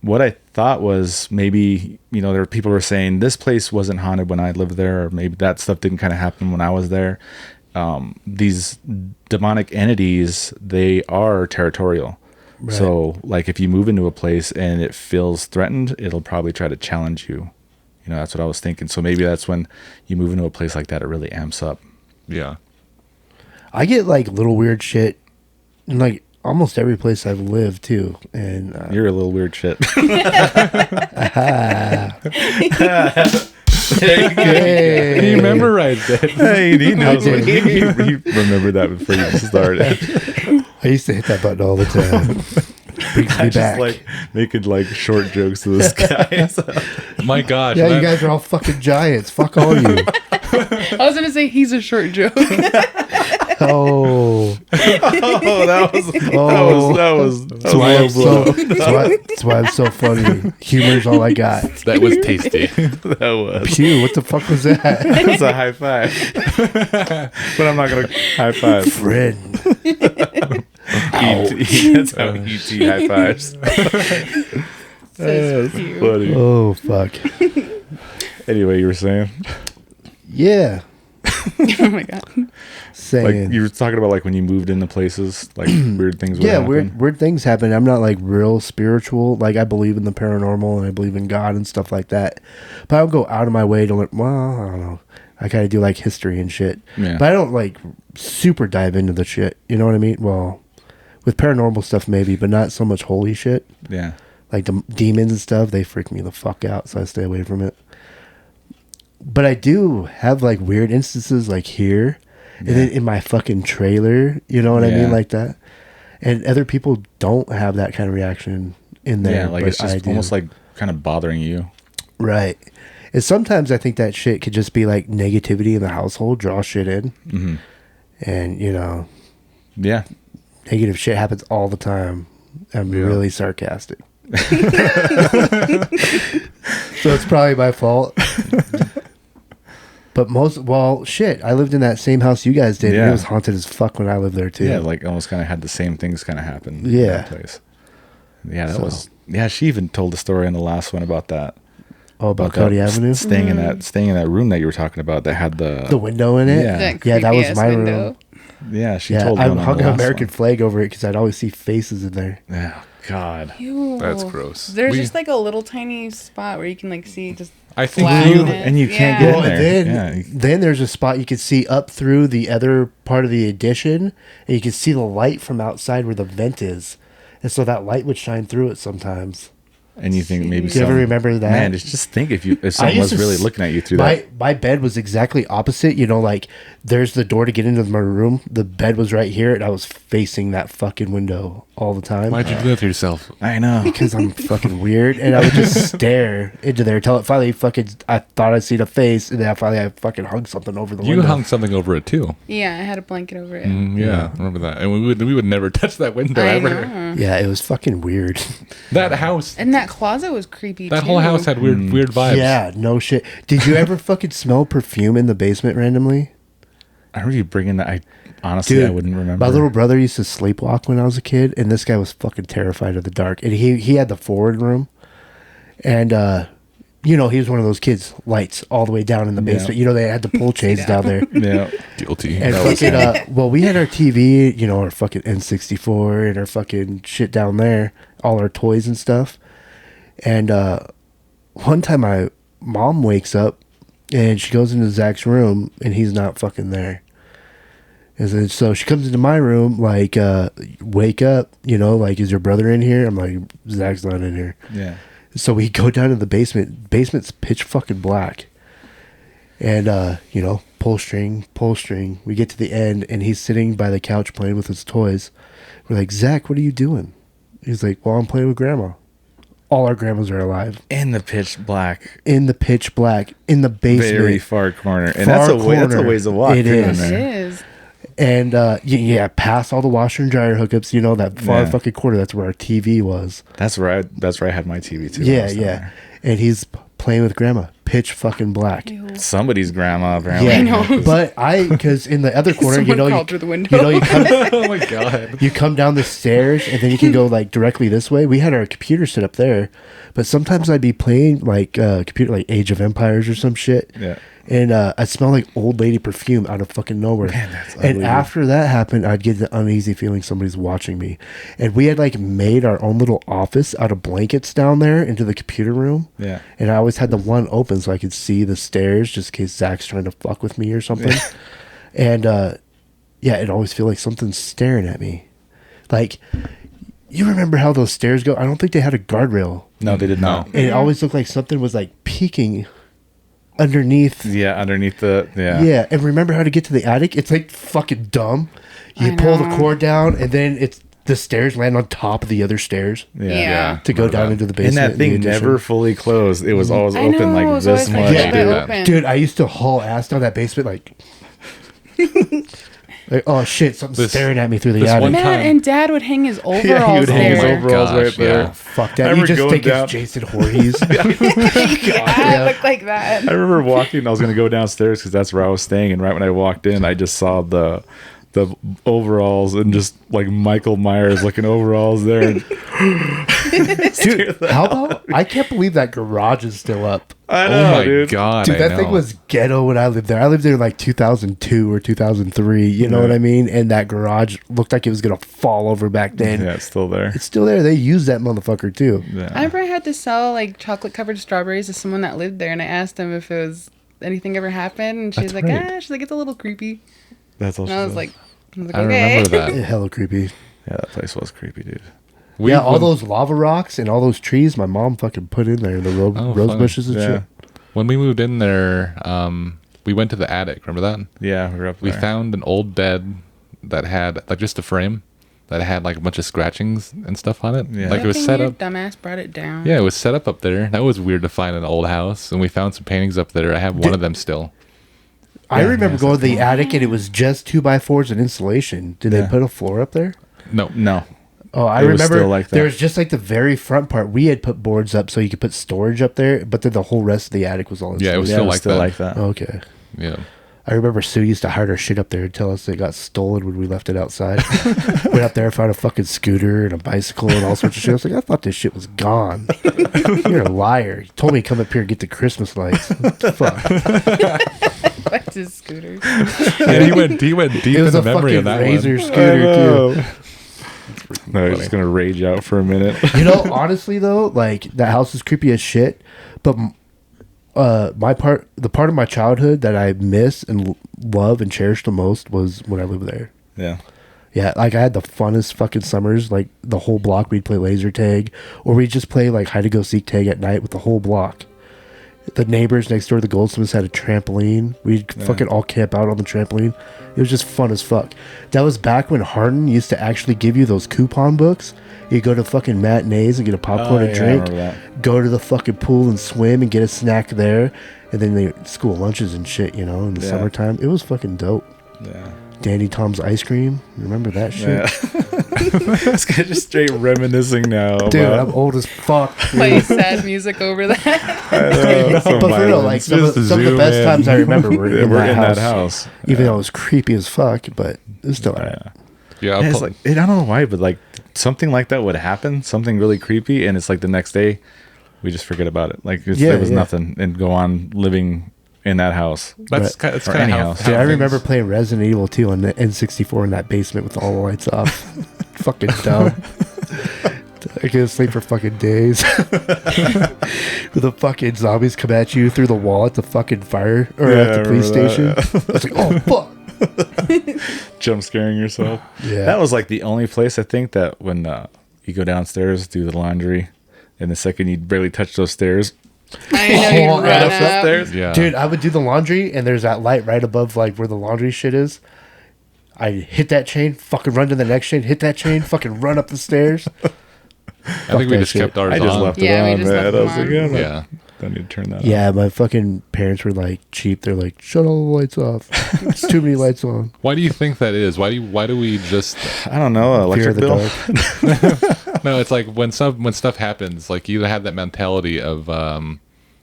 What I thought was maybe there were people who were saying this place wasn't haunted when I lived there, or maybe that stuff didn't kind of happen when I was there. These demonic entities, they are territorial. Right. So like if you move into a place and it feels threatened, it'll probably try to challenge you. That's what I was thinking. So maybe that's when you move into a place like that, it really amps up. Yeah. I get like little weird shit in like almost every place I've lived too. And You're a little weird shit. hey, He memorized it. Hey, he knows I what did. he remembered that before you started. I used to hit that button all the time. Brings me just back. like making like short jokes to this guy. My gosh. Yeah, you that- guys are all fucking giants. Fuck all you. I was gonna say he's a short joke. Oh. That was That's why I'm so. That's why I'm so funny. Humor's all I got. that was tasty. that was. Pew, what the fuck was that? It's a high five. But I'm not gonna high five. Friend. That's how ET high fives. Says That's Pew. funny. Oh fuck. Anyway, you were saying, Yeah. Oh my god. Saying. like you were talking about like when you moved into places, like weird things would Yeah, happen. weird things happen. I'm not like real spiritual. Like I believe in the paranormal and I believe in God and stuff like that. But I don't go out of my way to like, well, I don't know. I kind of do like history and shit. Yeah. But I don't like super dive into the shit. You know what I mean? Well, with paranormal stuff maybe, but not so much holy shit. Yeah. Like the demons and stuff, they freak me the fuck out, so I stay away from it. But I do have like weird instances like here and then in my fucking trailer, you know what I Yeah. mean, like that. And other people don't have that kind of reaction in there. Yeah, like but it's just I do. almost like kind of bothering you. Right. And sometimes I think that shit could just be like negativity in the household, draw shit in. Mm-hmm. And, you know, Yeah. negative shit happens all the time. I'm really sarcastic. So it's probably my fault. But shit, I lived in that same house you guys did. And Yeah. it was haunted as fuck when I lived there too. Yeah, like almost kind of had the same things kind of happen. in Yeah. that place. Yeah, that So- was. Yeah, she even told the story in the last one about that. Oh, about that Cody Avenue? staying in that room that you were talking about that had the window in it? Yeah. Yeah, that was creepy-ass my window. room. yeah she Yeah, told I one on hung the an last American one. flag over it because I'd always see faces in there. Oh God. Ew. That's gross. There's We- just like a little tiny spot where you can like see just. I think flat you on it. and you can't get in Well, and there. then, Yeah. then there's a spot you could see up through the other part of the addition, and you could see the light from outside where the vent is. And so that light would shine through it sometimes. And you think maybe Do you ever remember that? Man, just think if I someone used was to really s- looking at you through that. My bed was exactly opposite. You know, like there's the door to get into my room. The bed was right here, and I was facing that fucking window all the time. Why'd you do that to yourself? I know. Because I'm fucking weird, and I would just stare into there until it finally I thought I'd seen a face, and then I fucking hung something over the You window. hung something over it too. Yeah, I had a blanket over it. Yeah, I remember that. And we would never touch that window I ever. know. Yeah, it was fucking weird. That house, And that closet was creepy that too. whole house had weird vibes. Yeah, no shit. Did you ever fucking smell perfume in the basement randomly? I heard you bringing that. I honestly, Dude, I wouldn't remember. my little brother used to sleepwalk when I was a kid, and this guy was fucking terrified of the dark. And he had the forward room, and you know, he was one of those kids, lights all the way down in the basement. You know, they had the pull chains down there. Yeah. Guilty. And fucking, well, we had our TV, you know, our fucking N64 and our fucking shit down there, all our toys and stuff. And one time my mom wakes up and she goes into Zach's room and he's not fucking there. And then, so she comes into my room, like, wake up, you know, like, is your brother in here? I'm like, Zach's not in here. Yeah. So we go down to the basement. Basement's pitch fucking black. And, you know, pull string. We get to the end, and he's sitting by the couch playing with his toys. We're like, Zach, what are you doing? He's like, well, I'm playing with Grandma. All our grandmas are alive. In the pitch black, In the pitch black, in the basement. very far corner, and Far that's a corner. ways to walk. It too, in is. It there. is. And, yeah, past all the washer and dryer hookups, you know, that far Yeah. fucking corner, that's where our TV was. That's where I had my TV too. when I Yeah, was down yeah. And he's playing with Grandma. Pitch fucking black. Ew. there. Somebody's grandma apparently. Yeah, I know. but because in the other corner, you Someone know, crawled through the window. you know, you come, Oh my god. you come down the stairs and then you can go like directly this way. We had our computer set up there, but sometimes I'd be playing like computer, like Age of Empires or some shit. Yeah. And I'd smell like old lady perfume out of fucking nowhere. Man, that's and ugly. after that happened, I'd get the uneasy feeling somebody's watching me. And we had like made our own little office out of blankets down there into the computer room. Yeah. And I always had the one open so I could see the stairs just in case Zach's trying to fuck with me or something. And yeah, it'd always feel like something's staring at me. Like, you remember how those stairs go? I don't think they had a guardrail. No, they did not. And it always looked like something was like peeking underneath. Yeah, underneath the Yeah. And remember how to get to the attic? It's like fucking dumb. You I pull the know. cord down and then it's the stairs land on top of the other stairs Yeah. to go down into the basement. And that thing in the addition. never fully closed. It was always I open know, it like was this always much. like Yeah, that dude. open. Dude, I used to haul ass down that basement like, oh shit, something's staring at me through the this attic. one Man, time- and Dad would hang his overalls Yeah, he would hang his there. overalls right there. yeah. Fuck I that. You remember just going think down- it's Jason Voorhees. Yeah, it looked like that. I remember walking. I was going to go downstairs because that's where I was staying. And right when I walked in, I just saw the overalls and just like Michael Myers looking overalls there. And Dude, how about, I can't believe that garage is still up. I Oh know, my dude. god! Dude, I that thing know. was ghetto when I lived there. I lived there in like 2002 or 2003. You know what I mean? And that garage looked like it was going to fall over back then. Yeah, it's still there. It's still there. They use that motherfucker too. I Yeah. remember I had to sell like chocolate covered strawberries to someone that lived there, and I asked him if it was anything ever happened, and she's That's like, right. she's like, it's a little creepy. That's all. And I was like, I okay. remember that. Hella creepy. yeah, that place was creepy, dude. We Yeah, all went- those lava rocks and all those trees my mom fucking put in there, the Oh, rose funny. bushes and Yeah. shit. When we moved in there, we went to the attic. Remember that? Yeah, we were up We there. found an old bed that had like just a frame that had like a bunch of scratchings and stuff on it. Yeah. Like it was That set thing, up. your dumbass brought it down. Yeah, it was set up there. That was weird to find in an old house. And we found some paintings up there. I have one of them still. I remember going to the attic and it was just 2x4s and insulation. Did Yeah. they put a floor up there? No, No. Oh, I It was remember still like that. there was just like the very front part. We had put boards up so you could put storage up there, but then the whole rest of the attic was all Yeah, it was insulation. still Yeah, like still that. like that. Okay. Yeah. I remember Sue used to hide our shit up there and tell us it got stolen when we left it outside. Went up there, found a fucking scooter and a bicycle and all sorts of shit. I was like, I thought this shit was gone. You're a liar. You told me to come up here and get the Christmas lights. Fuck. That's his scooter. Yeah, he went deep It in was the a memory fucking of that razor one. scooter too. No, he's just gonna rage out for a minute. You know, honestly though, like that house is creepy as shit. But the part of my childhood that I miss and love and cherish the most was when I lived there. Yeah. Yeah, like I had the funnest fucking summers. Like the whole block, we'd play laser tag, or we'd just play like hide and go seek tag at night with the whole block. The neighbors next door, the Goldsmiths, had a trampoline. We'd fucking all camp out on the trampoline. It was just fun as fuck. That was back when Hardin used to actually give you those coupon books. You go to fucking matinees and get a popcorn and I drink. remember that. Go to the fucking pool and swim and get a snack there. And then they school lunches and shit, you know, in the Yeah. summertime. It was fucking dope. Yeah. Dandy Tom's ice cream. Remember that shit? Yeah. This guy's just straight reminiscing now. Dude, about- I'm old as fuck. Play sad music over that. I know, some But for real, like violence. some of Just the zoom best in. times I remember were Yeah, in, we're that, in house, that house. Even though it was creepy as fuck, but it was still alright. Yeah. Yeah, I'll Yeah, it's pull- like I don't know why, but like something like that would happen, something really creepy, and it's like the next day we just forget about it. Like Yeah, there was yeah. nothing, and go on living in that house. that's kind of Or any house. Dude, I remember playing Resident Evil 2 on the N64 in that basement with all the lights off. Fucking dumb. I couldn't sleep for fucking days. With the fucking zombies come at you through the wall at the fucking fire or Yeah, at the I police remember station. I was like, oh fuck. Jump scaring yourself. Yeah. That was like the only place I think that when you go downstairs, do the laundry, and the second you barely touch those stairs, I know you Oh, run right up. upstairs. Yeah. Dude, I would do the laundry and there's that light right above like where the laundry shit is. I'd hit that chain, fucking run to the next chain, hit that chain, fucking run up the stairs. I think we that just shit. kept ours I just on. left Yeah, we it on, just man. left I them was like, on. yeah, no, Yeah. don't need to turn that. Yeah, my fucking parents were like cheap. They're like, shut all the lights off. It's too many lights on. Why do you think that is? Why do we just off. I don't know. Fear Electric of the bill. dark. No, it's like when stuff happens, like you either have that mentality of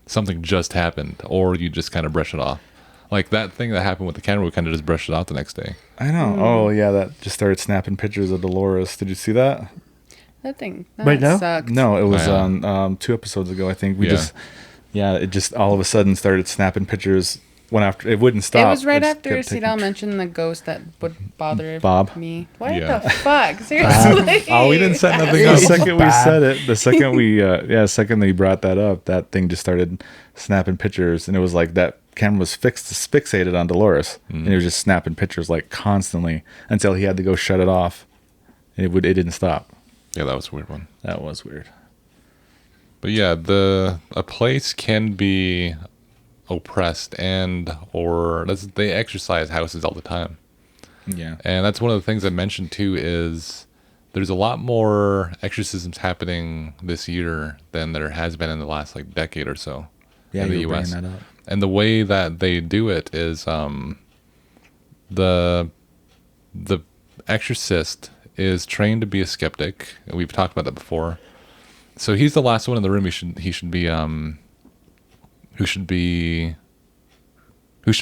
something just happened, or you just kind of brush it off. Like that thing that happened with the camera, we kind of just brushed it off the next day. I know. Oh yeah, that just started snapping pictures of Dolores. Did you see that? That thing. That Right now? sucked. No, it was Yeah. on 2 episodes ago. I think we Yeah. it just all of a sudden started snapping pictures. When after it wouldn't stop. It was right just after kept taking- Cedal mentioned the ghost that would bother Bob. me. What Yeah. the fuck? Seriously? Oh, we didn't set nothing The up. second we Bad. said it, the second we second they brought that up, that thing just started snapping pictures, and it was like that camera was fixated on Dolores, and he was just snapping pictures like constantly until he had to go shut it off. And it didn't stop. Yeah, that was a weird one. That was weird. But yeah, a place can be oppressed they exercise houses all the time. Yeah. And that's one of the things I mentioned too is there's a lot more exorcisms happening this year than there has been in the last like decade or so in the you were U.S. bringing that up. And the way that they do it is the exorcist is trained to be a skeptic. We've talked about that before. So he's the last one in the room. He should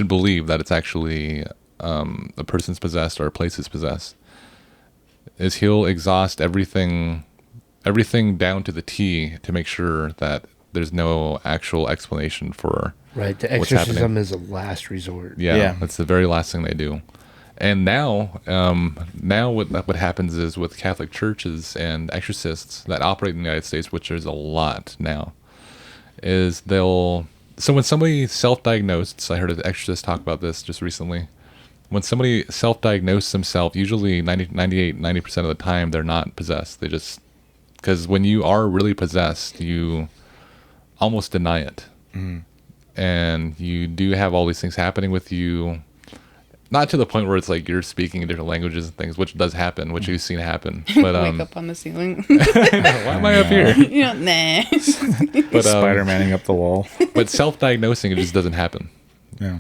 believe that it's actually a person's possessed or a place is possessed. Is he'll exhaust everything down to the T to make sure that there's no actual explanation for Right. The what's exorcism happening. is a last resort. Yeah, that's the very last thing they do. And now what happens is with Catholic churches and exorcists that operate in the United States, which there's a lot now, is so when somebody self-diagnosed, I heard an exorcist talk about this just recently. When somebody self-diagnoses themselves, usually 90% of the time they're not possessed. They just, because when you are really possessed, you almost deny it. And you do have all these things happening with you. Not to the point where it's like you're speaking in different languages and things, which does happen, which you've seen happen. But Wake up on the ceiling. why am I up here? You know, nah. But Spider-Manning up the wall. but self-diagnosing, it just doesn't happen. Yeah.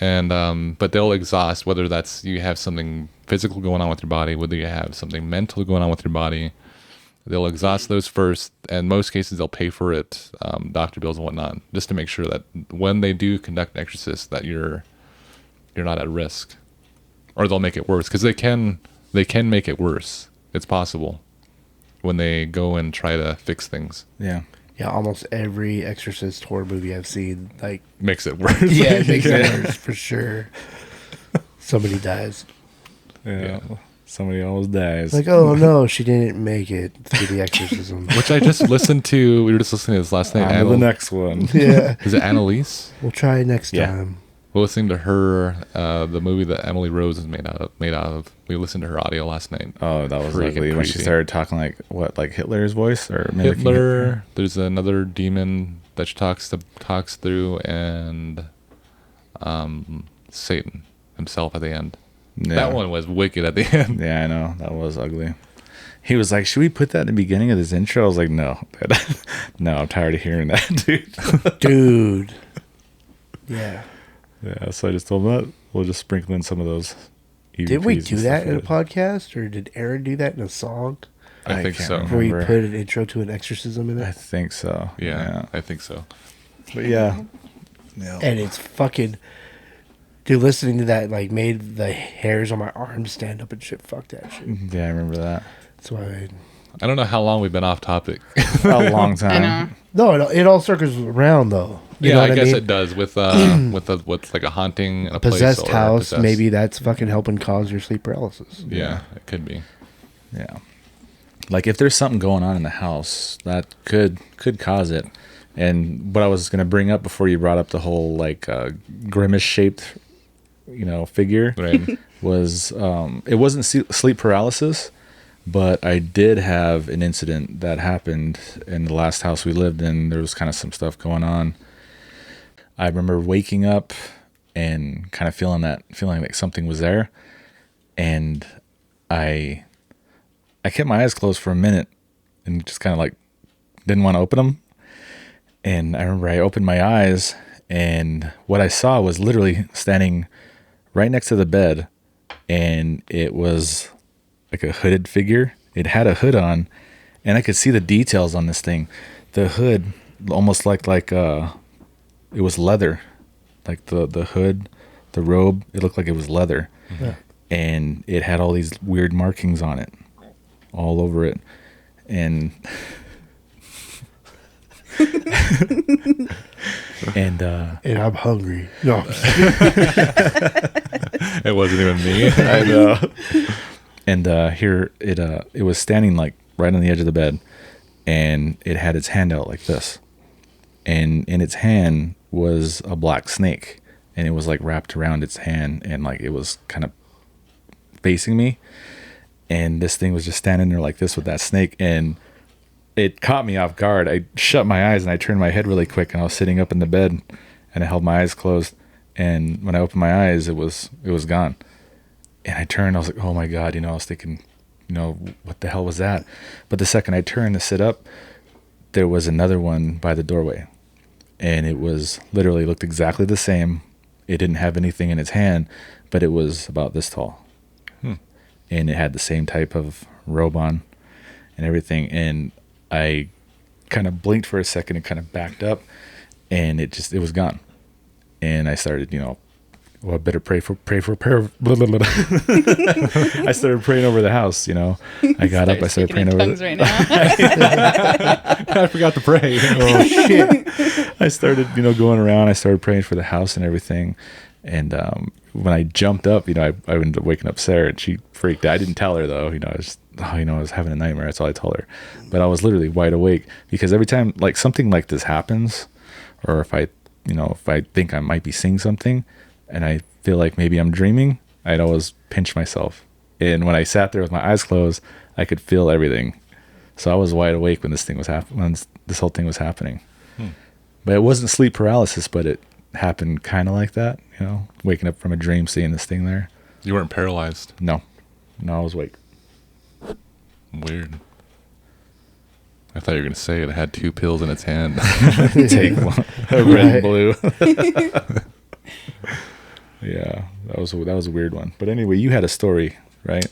And but they'll exhaust, whether that's you have something physical going on with your body, whether you have something mental going on with your body. They'll exhaust those first, and in most cases they'll pay for it, doctor bills and whatnot, just to make sure that when they do conduct an exorcist, that you're not at risk, or they'll make it worse, because they can make it worse. It's possible when they go and try to fix things. Yeah. Yeah, almost every Exorcist horror movie I've seen, like, Makes it worse. yeah, it makes it worse for sure. Somebody dies. Yeah. Somebody always dies. Like, oh no, she didn't make it through the exorcism. Which I just listened to. We were just listening to this last night. On to the next one. Yeah, Is it Annalise? we'll try next Yeah. time. We're listening to her, the movie that Emily Rose is made out of. We listened to her audio last night. Oh, that was Freaking ugly when she creepy. started talking like Hitler's voice or mimicking Hitler. There's another demon that she talks through, and Satan himself at the end. Yeah. That one was wicked at the end. Yeah, I know. That was ugly. He was like, should we put that in the beginning of this intro? I was like, no. No, I'm tired of hearing that, dude. Dude. Yeah. Yeah, so I just told him that. We'll just sprinkle in some of those EVPs. Did we and do stuff that in a like podcast, or did Aaron do that in a song? I think can't so. remember. Where he put an intro to an exorcism in I it? think so. Yeah, I think so. But yeah. Yeah. And it's fucking... Dude, listening to that, like, made the hairs on my arms stand up and shit. Fuck that shit. Yeah, I remember that. That's why I don't know how long we've been off topic. A long I time. know. No, it all circles around, though. You know I what guess mean? it does with what's like a haunting in a place Possessed or house, possessed. maybe that's fucking helping cause your sleep paralysis. Yeah, it could be. Yeah. Like if there's something going on in the house that could cause it. And what I was going to bring up before you brought up the whole like grimace shaped, figure Right. was it wasn't sleep paralysis, but I did have an incident that happened in the last house we lived in. There was kind of some stuff going on. I remember waking up and kind of feeling like something was there. And I kept my eyes closed for a minute and just kind of like didn't want to open them. And I remember I opened my eyes and what I saw was literally standing right next to the bed. And it was like a hooded figure. It had a hood on and I could see the details on this thing. The hood almost like it was leather, like the hood, the robe. It looked like it was leather, Yeah. and it had all these weird markings on it, all over it, and and And I'm hungry. No. It wasn't even me. I know. And here it was standing like right on the edge of the bed, and it had its hand out like this, and in its hand was a black snake, and it was like wrapped around its hand, and like it was kind of facing me, and this thing was just standing there like this with that snake, and it caught me off guard. I shut my eyes and I turned my head really quick, and I was sitting up in the bed, and I held my eyes closed, and when I opened my eyes, it was gone. And I turned, I was like, oh my God, I was thinking, what the hell was that? But the second I turned to sit up, there was another one by the doorway, and it was literally looked exactly the same. It didn't have anything in its hand, but it was about this tall. And it had the same type of robe on and everything. And I kind of blinked for a second and kind of backed up, and it was gone. And I started, well, I better pray. Blah, blah, blah. I started praying over the house, I got up, I started praying over tongues right now. I forgot to pray. Oh shit! I started, going around. I started praying for the house and everything. And when I jumped up, I ended up waking up Sarah, and she freaked out. I didn't tell her though. I was having a nightmare. That's all I told her. But I was literally wide awake, because every time like something like this happens, or if I think I might be seeing something, and I feel like maybe I'm dreaming, I'd always pinch myself. And when I sat there with my eyes closed, I could feel everything. So I was wide awake when this whole thing was happening. But it wasn't sleep paralysis, but it happened kind of like that, waking up from a dream, seeing this thing there. You weren't paralyzed. No, I was awake. Weird. I thought you were going to say it had 2 pills in its hand. Take one, red and blue. Yeah, that was a weird one. But anyway, you had a story, right?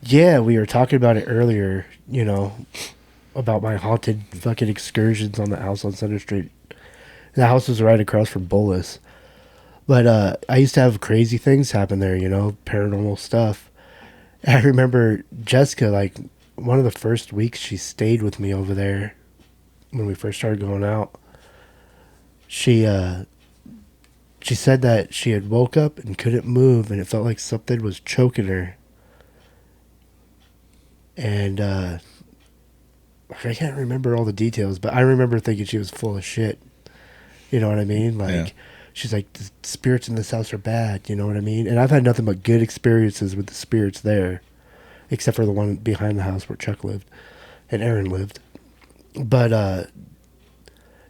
Yeah, we were talking about it earlier. About my haunted fucking excursions on the house on Center Street. The house was right across from Bolus. But I used to have crazy things happen there, paranormal stuff. I remember Jessica, like, one of the first weeks she stayed with me over there when we first started going out. She said that she had woke up and couldn't move, and it felt like something was choking her. And I can't remember all the details, but I remember thinking she was full of shit. You know what I mean? Like, yeah. She's like, the spirits in this house are bad. You know what I mean? And I've had nothing but good experiences with the spirits there, except for the one behind the house where Chuck lived and Aaron lived. But,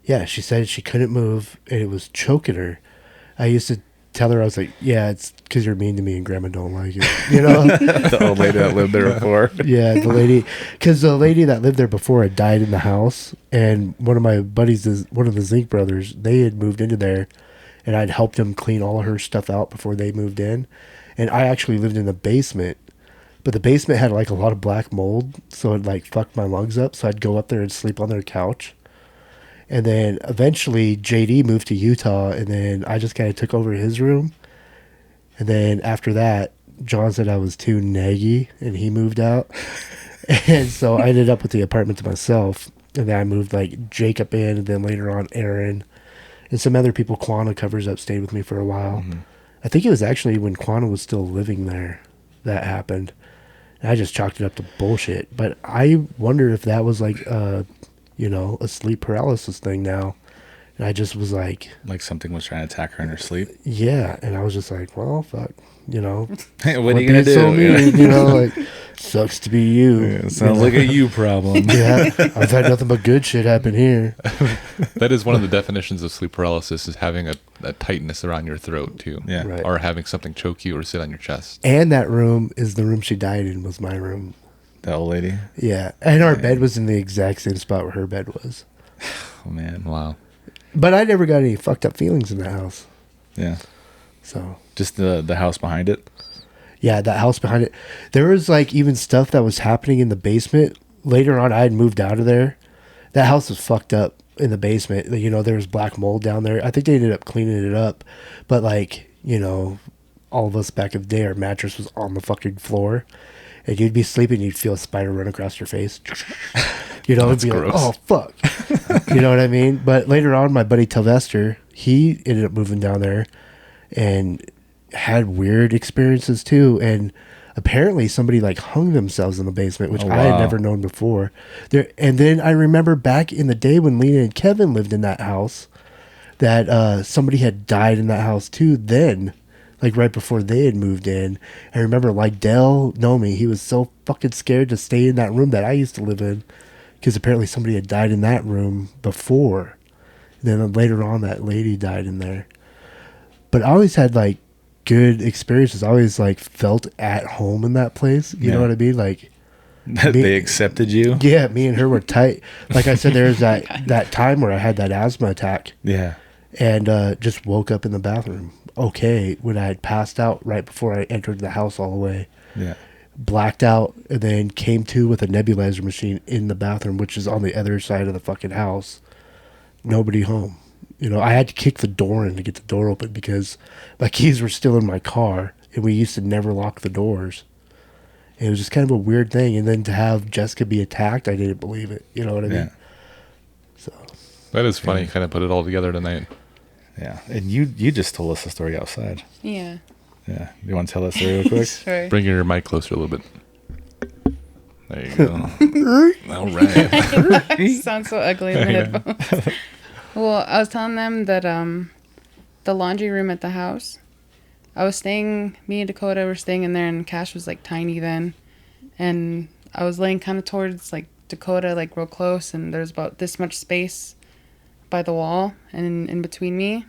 yeah, she said she couldn't move and it was choking her. I used to tell her, I was like, yeah, it's because you're mean to me and Grandma don't like it. The old lady that lived there before. Yeah, because the lady that lived there before had died in the house, and one of my buddies, one of the Zink brothers, they had moved into there, and I'd helped them clean all of her stuff out before they moved in, and I actually lived in the basement, but the basement had like a lot of black mold, so it like fucked my lungs up, so I'd go up there and sleep on their couch. And then eventually JD moved to Utah, and then I just kind of took over his room. And then after that, John said I was too naggy, and he moved out. And so I ended up with the apartment to myself. And then I moved like Jacob in, and then later on Aaron. And some other people Quana covers up stayed with me for a while. Mm-hmm. I think it was actually when Quana was still living there that happened. And I just chalked it up to bullshit. But I wonder if that was like a sleep paralysis thing now. And I just was like something was trying to attack her in her sleep. Yeah. And I was just like, well, fuck, What are you going to do? So mean, like, sucks to be you. Yeah, sounds like a you problem. Yeah. I've had nothing but good shit happen here. That is one of the definitions of sleep paralysis, is having a tightness around your throat too. Yeah. Right. Or having something choke you or sit on your chest. And that room is the room she died in, was my room. The old lady? Yeah. And our bed was in the exact same spot where her bed was. Oh, man. Wow. But I never got any fucked up feelings in the house. Yeah. So. Just the house behind it? Yeah, that house behind it. There was like even stuff that was happening in the basement. Later on, I had moved out of there. That house was fucked up in the basement. There was black mold down there. I think they ended up cleaning it up. But all of us back in the day, our mattress was on the fucking floor. And you'd be sleeping, you'd feel a spider run across your face. It'd be gross. like, oh, fuck. You know what I mean? But later on, my buddy Telvester, he ended up moving down there and had weird experiences too. And apparently somebody hung themselves in the basement, which I had never known before. And then I remember back in the day when Lena and Kevin lived in that house, that somebody had died in that house too then. Right before they had moved in. I remember Lydell Nomi, he was so fucking scared to stay in that room that I used to live in, because apparently somebody had died in that room before. And then later on, that lady died in there. But I always had good experiences. I always felt at home in that place. You know what I mean? They accepted you. Yeah, me and her were tight. Like I said, there's that time where I had that asthma attack Yeah. and just woke up in the bathroom. Okay, when I had passed out right before I entered the house all the way. Yeah. Blacked out, and then came to with a nebulizer machine in the bathroom, which is on the other side of the fucking house. Nobody home. You know, I had to kick the door in to get the door open because my keys were still in my car, and we used to never lock the doors. It was just kind of a weird thing. And then to have Jessica be attacked, I didn't believe it. You know what I mean? Yeah. So That is funny. You kind of put it all together tonight. Yeah. And you just told us the story outside. Yeah. Yeah. You want to tell that story real quick? Sure. Bring your mic closer a little bit. There you go. All right. Sounds so ugly in the headphones. Well, I was telling them that the laundry room at the house, me and Dakota were staying in there, and Cash was like tiny then, and I was laying kind of towards like Dakota, like real close, and there's about this much space by the wall and in between me,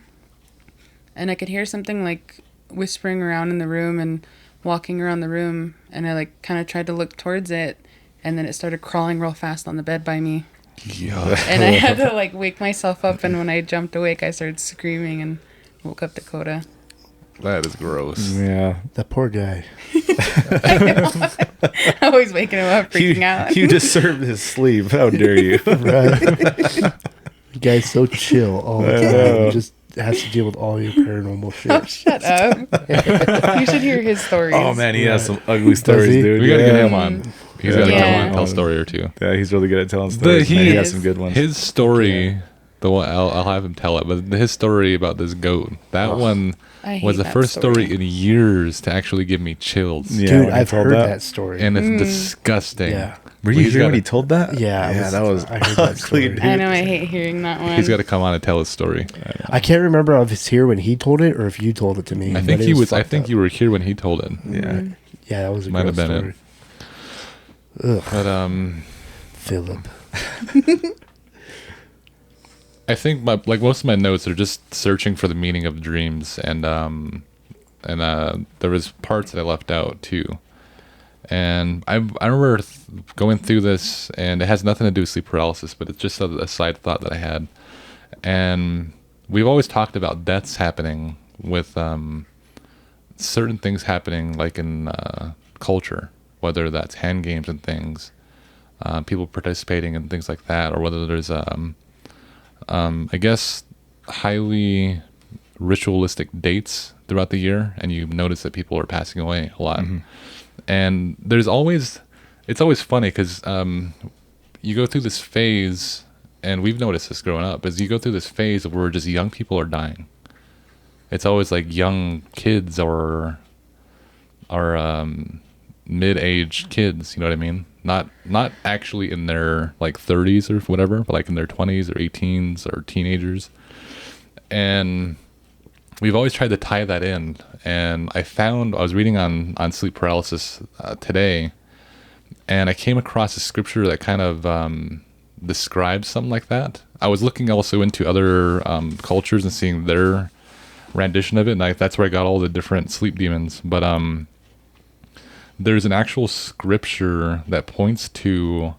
and I could hear something like whispering around in the room and walking around the room, and I like kind of tried to look towards it, and then it started crawling real fast on the bed by me. Yeah. And I had to like wake myself up, and when I jumped awake I started screaming and woke up Dakota. That is gross. Yeah. that poor guy. Always waking him up, freaking out. You disturbed his sleep. How dare you? Right? The guy's so chill all the time. He just has to deal with all your paranormal shit. Oh, shut up. You should hear his stories. Oh man, he has some ugly stories, he? dude. We gotta yeah. get him on. He's gotta come on and Yeah. tell a story or two. Yeah, he's really good at telling stories. Man. He has some good ones. His story, the one I'll have him tell it, but his story about this goat, that one I hate was the that first story in years to actually give me chills. Yeah, Dude, when he I've told heard that story. And it's disgusting. Yeah. Were you He's here when gotta- he told that? Yeah, yeah, that was I heard that ugly, story. dude. I know, I hate hearing that one. He's got to come on and tell his story. I can't remember if it's here when he told it or if you told it to me. I but think it he was. I fucked think up. you were here when he told it. Yeah. Yeah, that was a Might gross have been story. it. Ugh, But Philip. I think most of my notes are just searching for the meaning of dreams, and there was parts that I left out too. And I remember going through this, and it has nothing to do with sleep paralysis, but it's just a side thought that I had. And we've always talked about deaths happening with certain things happening, like in culture, whether that's hand games and things, people participating in things like that, or whether there's I guess highly ritualistic dates throughout the year, and you notice that people are passing away a lot. Mm-hmm. And it's always funny because you go through this phase, and we've noticed this growing up, is you go through this phase where just young people are dying. It's always like young kids or mid-aged kids, you know what I mean? Not actually in their like 30s or whatever, but like in their 20s or 18s or teenagers. And we've always tried to tie that in. And I was reading on sleep paralysis today, and I came across a scripture that kind of describes something like that. I was looking also into other cultures and seeing their rendition of it, and that's where I got all the different sleep demons. But there's an actual scripture that points to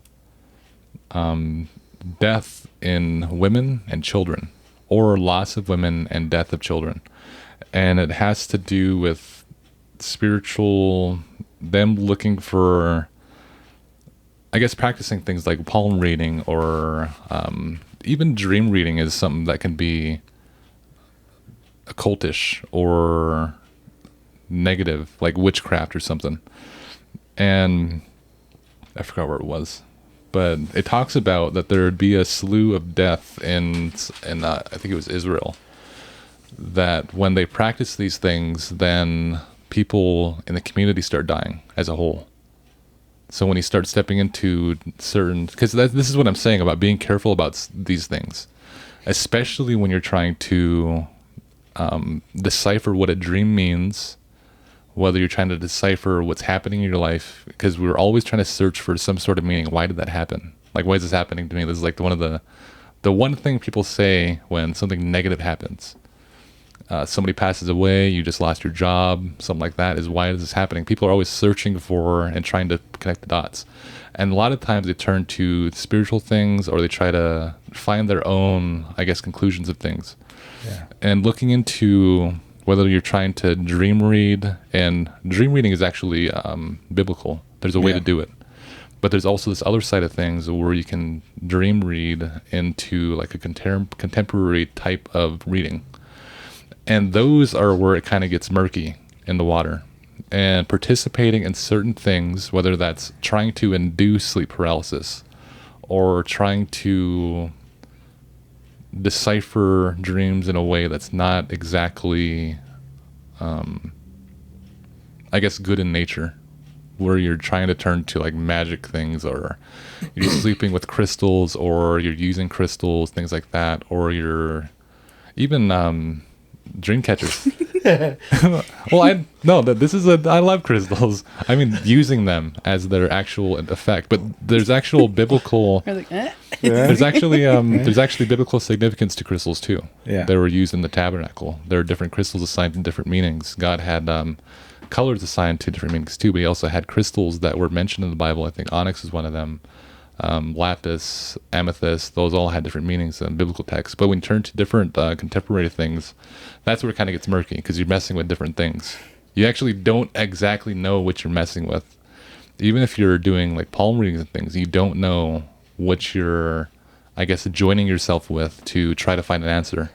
death in women and children, or loss of women and death of children. And it has to do with spiritual, them looking for, I guess, practicing things like palm reading, or even dream reading is something that can be occultish or negative, like witchcraft or something. And I forgot where it was, but it talks about that there would be a slew of death in I think it was Israel, that when they practice these things, then people in the community start dying as a whole. So when you start stepping into certain, because this is what I'm saying about being careful about these things, especially when you're trying to decipher what a dream means, whether you're trying to decipher what's happening in your life, because we're always trying to search for some sort of meaning. Why did that happen? Like, why is this happening to me? This is like one of the one thing people say when something negative happens somebody passes away, you just lost your job, something like that. Is why is this happening? People are always searching for and trying to connect the dots. And a lot of times they turn to spiritual things, or they try to find their own, I guess, conclusions of things. Yeah. And looking into whether you're trying to dream read, and dream reading is actually biblical. There's a way to do it. But there's also this other side of things where you can dream read into like a contemporary type of reading. And those are where it kind of gets murky in the water. And participating in certain things, whether that's trying to induce sleep paralysis or trying to decipher dreams in a way that's not exactly, I guess, good in nature, where you're trying to turn to like magic things, or you're sleeping with crystals, or you're using crystals, things like that, or you're even dream catchers. Well, I love crystals. I mean, using them as their actual effect, but there's actual biblical. We're like, There's actually biblical significance to crystals too. Yeah. They were used in the tabernacle. There are different crystals assigned to different meanings. God had colors assigned to different meanings too, but he also had crystals that were mentioned in the Bible. I think onyx is one of them. Lapis, amethyst, those all had different meanings in biblical texts. But when you turn to different contemporary things, that's where it kind of gets murky, because you're messing with different things. You actually don't exactly know what you're messing with. Even if you're doing like palm readings and things, you don't know what you're, I guess, joining yourself with to try to find an answer.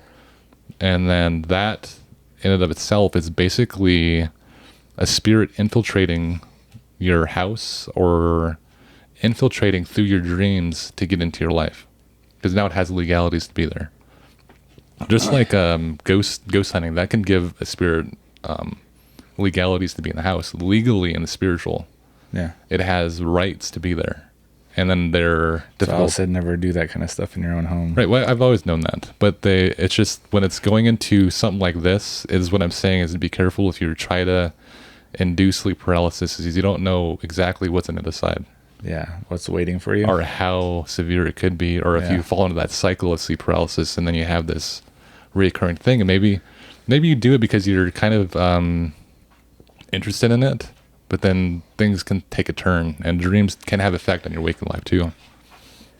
And then that in and of itself is basically a spirit infiltrating your house, or infiltrating through your dreams to get into your life, because now it has legalities to be there. Just like ghost hunting, that can give a spirit legalities to be in the house, legally in the spiritual. Yeah. It has rights to be there, and then they're So I difficult. said never do that kind of stuff in your own home. Right. Well, I've always known that, but it's just when it's going into something like this, is what I'm saying is to be careful if you try to induce sleep paralysis, is you don't know exactly what's on the other side. Yeah. What's waiting for you? Or how severe it could be, or if you fall into that cycle of sleep paralysis and then you have this recurring thing, and maybe you do it because you're kind of interested in it, but then things can take a turn, and dreams can have effect on your waking life too.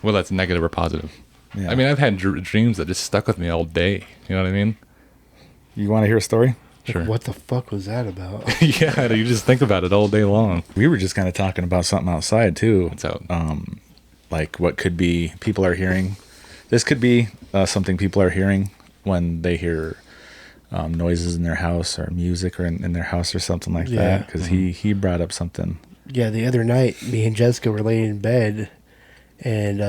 Well, that's negative or positive. Yeah. I mean, I've had dreams that just stuck with me all day. You know what I mean? You want to hear a story? Sure. What the fuck was that about? Yeah, you just think about it all day long. We were just kind of talking about something outside too. What's out? Like what could be people are hearing. This could be something people are hearing when they hear noises in their house, or music, or in their house, or something like that. Because he brought up something. Yeah, the other night, me and Jessica were laying in bed, and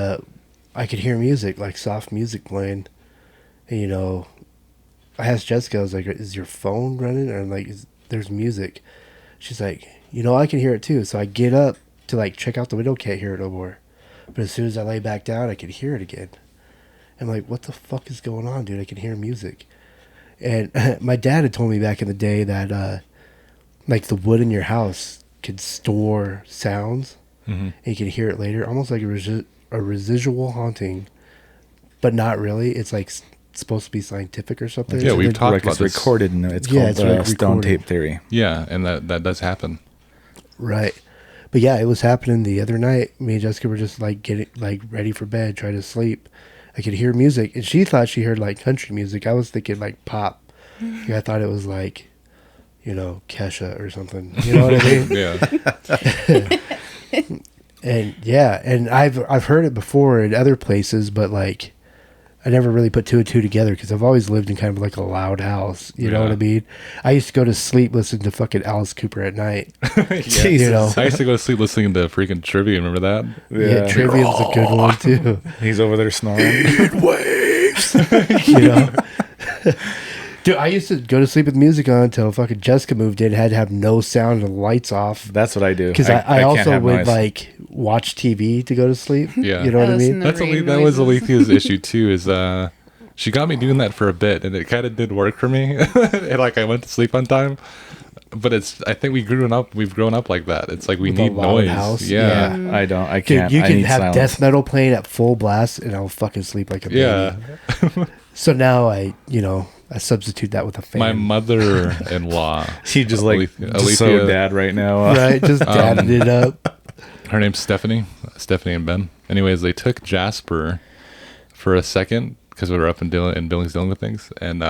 I could hear music, like soft music playing. And, you know, I asked Jessica, I was like, is your phone running? Or like, there's music. She's like, you know, I can hear it too. So I get up to like check out the window, can't hear it no more. But as soon as I lay back down, I could hear it again. I'm like, what the fuck is going on, dude? I can hear music. And my dad had told me back in the day that like the wood in your house could store sounds, and you can hear it later, almost like a residual haunting, but not really. It's like supposed to be scientific or something. Yeah, we've talked Like about it's this. recorded, and it's Yeah, called it's like stone recorded. tape theory. Yeah, and that does happen. Right. But yeah, it was happening the other night. Me and Jessica were just like getting like ready for bed, trying to sleep. I could hear music, and she thought she heard like country music. I was thinking like pop. Yeah, I thought it was like, you know, Kesha or something. You know what I mean? Yeah. And yeah, and I've heard it before in other places, but like I never really put two and two together because I've always lived in kind of like a loud house. You know what I mean? I used to go to sleep listening to fucking Alice Cooper at night. You know? I used to go to sleep listening to freaking trivia. Remember that? Yeah, Trivium's a good one too. He's over there snoring. Waves. You know? Dude, I used to go to sleep with music on until fucking Jessica moved in, had to have no sound and the lights off. That's what I do. Because I can't also have would noise. like watch TV to go to sleep. Yeah. You know what I listen mean? to That's rain that was noises. Alethea's issue too. Is she got me doing that for a bit, and it kind of did work for me. And like I went to sleep on time. But I think we've grown up like that. It's like we With a need loud noise. house. Yeah. Yeah, I don't. I Dude, can't. you I can need have silence. death metal playing at full blast, and I'll fucking sleep like a baby. Yeah. So now I, you know, I substitute that with a fan. My mother-in-law. He just like Alethea- so dad right now. Right, just dadded it up. Her name's Stephanie and Ben. Anyways, they took Jasper for a second because we were up in Billings dealing with things, and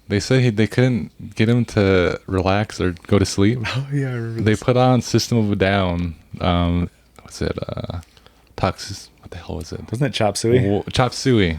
they said they couldn't get him to relax or go to sleep. Oh yeah, I remember. They put on System of a Down. What's it? Toxis. What the hell was it? Wasn't it Chop Suey? Chop Suey.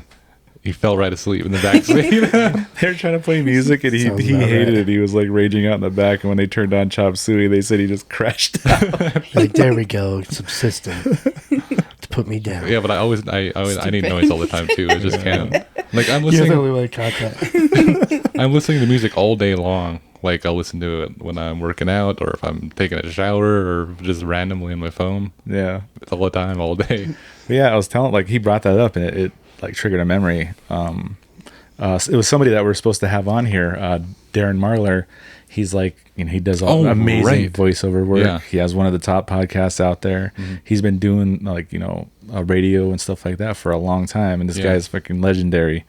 He fell right asleep in the back seat. They were trying to play music and he Sounds hated about right. it. He was like raging out in the back, and when they turned on Chop Suey, they said he just crashed out. Like, there we go. Some system to put me down. Yeah, but I need noise all the time too. I just can't. Like I'm You're the listening. only one that caught that. I'm listening to music all day long. Like I'll listen to it when I'm working out, or if I'm taking a shower, or just randomly on my phone. Yeah. All the time, all day. But yeah, I was telling, like, he brought that up and it like triggered a memory. It was somebody that we're supposed to have on here, Darren Marlar. He's like, he does all amazing right. voiceover work. Yeah. He has one of the top podcasts out there. Mm-hmm. He's been doing like, radio and stuff like that for a long time. And this guy's fucking legendary.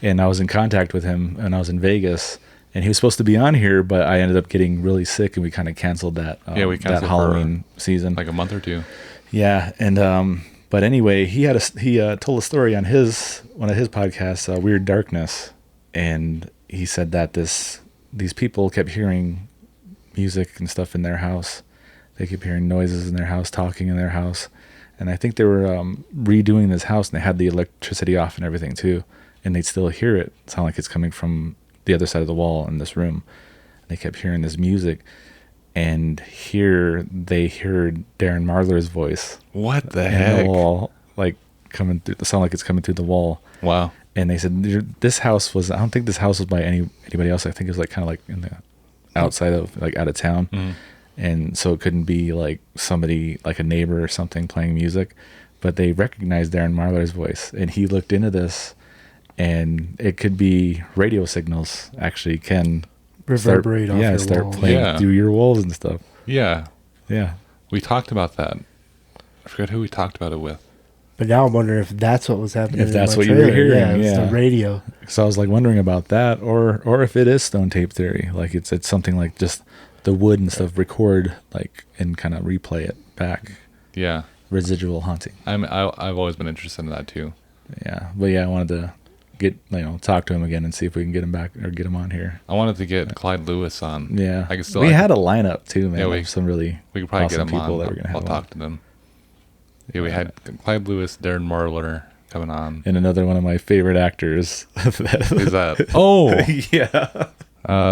And I was in contact with him and I was in Vegas, and he was supposed to be on here, but I ended up getting really sick and we kind of canceled that. We canceled that Halloween season. Like a month or two. Yeah. And, but anyway, he told a story on one of his podcasts, Weird Darkness, and he said that these people kept hearing music and stuff in their house. They kept hearing noises in their house, talking in their house, and I think they were redoing this house, and they had the electricity off and everything too, and they'd still hear it sound like it's coming from the other side of the wall in this room. And they kept hearing this music. And here they heard Darren Marlar's voice. What the in heck? the wall, like coming through. Sound like it's coming through the wall. Wow. And they said this house was. I don't think this house was by anybody else. I think it was like kind of like in the outside of, like, out of town, and so it couldn't be like somebody, like a neighbor or something, playing music. But they recognized Darren Marlar's voice, and he looked into this, and it could be radio signals actually can Reverberate off your start walls. playing through your walls and stuff. Yeah. Yeah. We talked about that. I forgot who we talked about it with. But now I'm wondering if that's what was happening. If that's in my what you were trailer. hearing, it's yeah. the radio. So I was like wondering about that, or if it is stone tape theory, like it's something like just the wood and stuff record, like, and kind of replay it back. Yeah. Residual haunting. I've always been interested in that too. Yeah, but yeah, I wanted to get talk to him again and see if we can get him back or get him on here. I wanted to get Clyde Lewis on. Yeah, I could still. we had a lineup too, man. Yeah, of some really we could probably awesome get him people on. that we're gonna I'll have talk to them. Yeah, we had Clyde Lewis, Darren Marlar coming on. And another one of my favorite actors. Is that? Oh, yeah,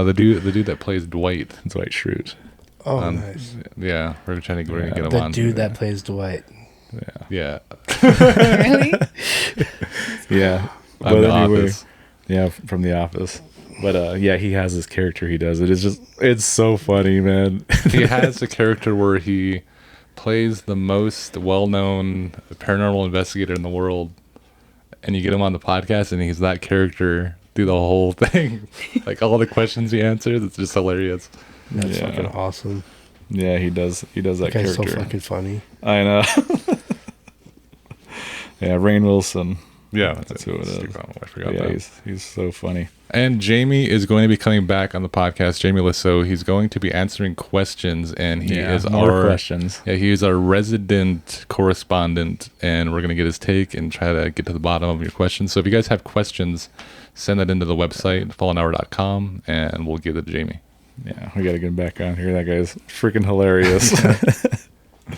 the dude that plays Dwight. it's Dwight Schrute. Oh, nice. Yeah, we're gonna get him The on. dude that plays Dwight. Yeah, Really? Yeah, on The Office. yeah, from The Office. But yeah, he has this character he does. It's so funny, man. He has a character where he plays the most well-known paranormal investigator in the world, and you get him on the podcast, and he's that character through the whole thing. Like all the questions he answers, it's just hilarious. That's Yeah. fucking awesome. Yeah, he does that Guy's character. so fucking funny. I know. Yeah, Rainn Wilson. Yeah, That's who it is. I forgot Yeah, that. he's so funny. And Jamie is going to be coming back on the podcast. Jamie Lisseau. He's going to be answering questions, and he is more questions. Yeah, he is our resident correspondent, and we're going to get his take and try to get to the bottom of your questions. So if you guys have questions, send that into the website, fallenhour.com, and we'll give it to Jamie. Yeah, we got to get him back on here. That guy's freaking hilarious.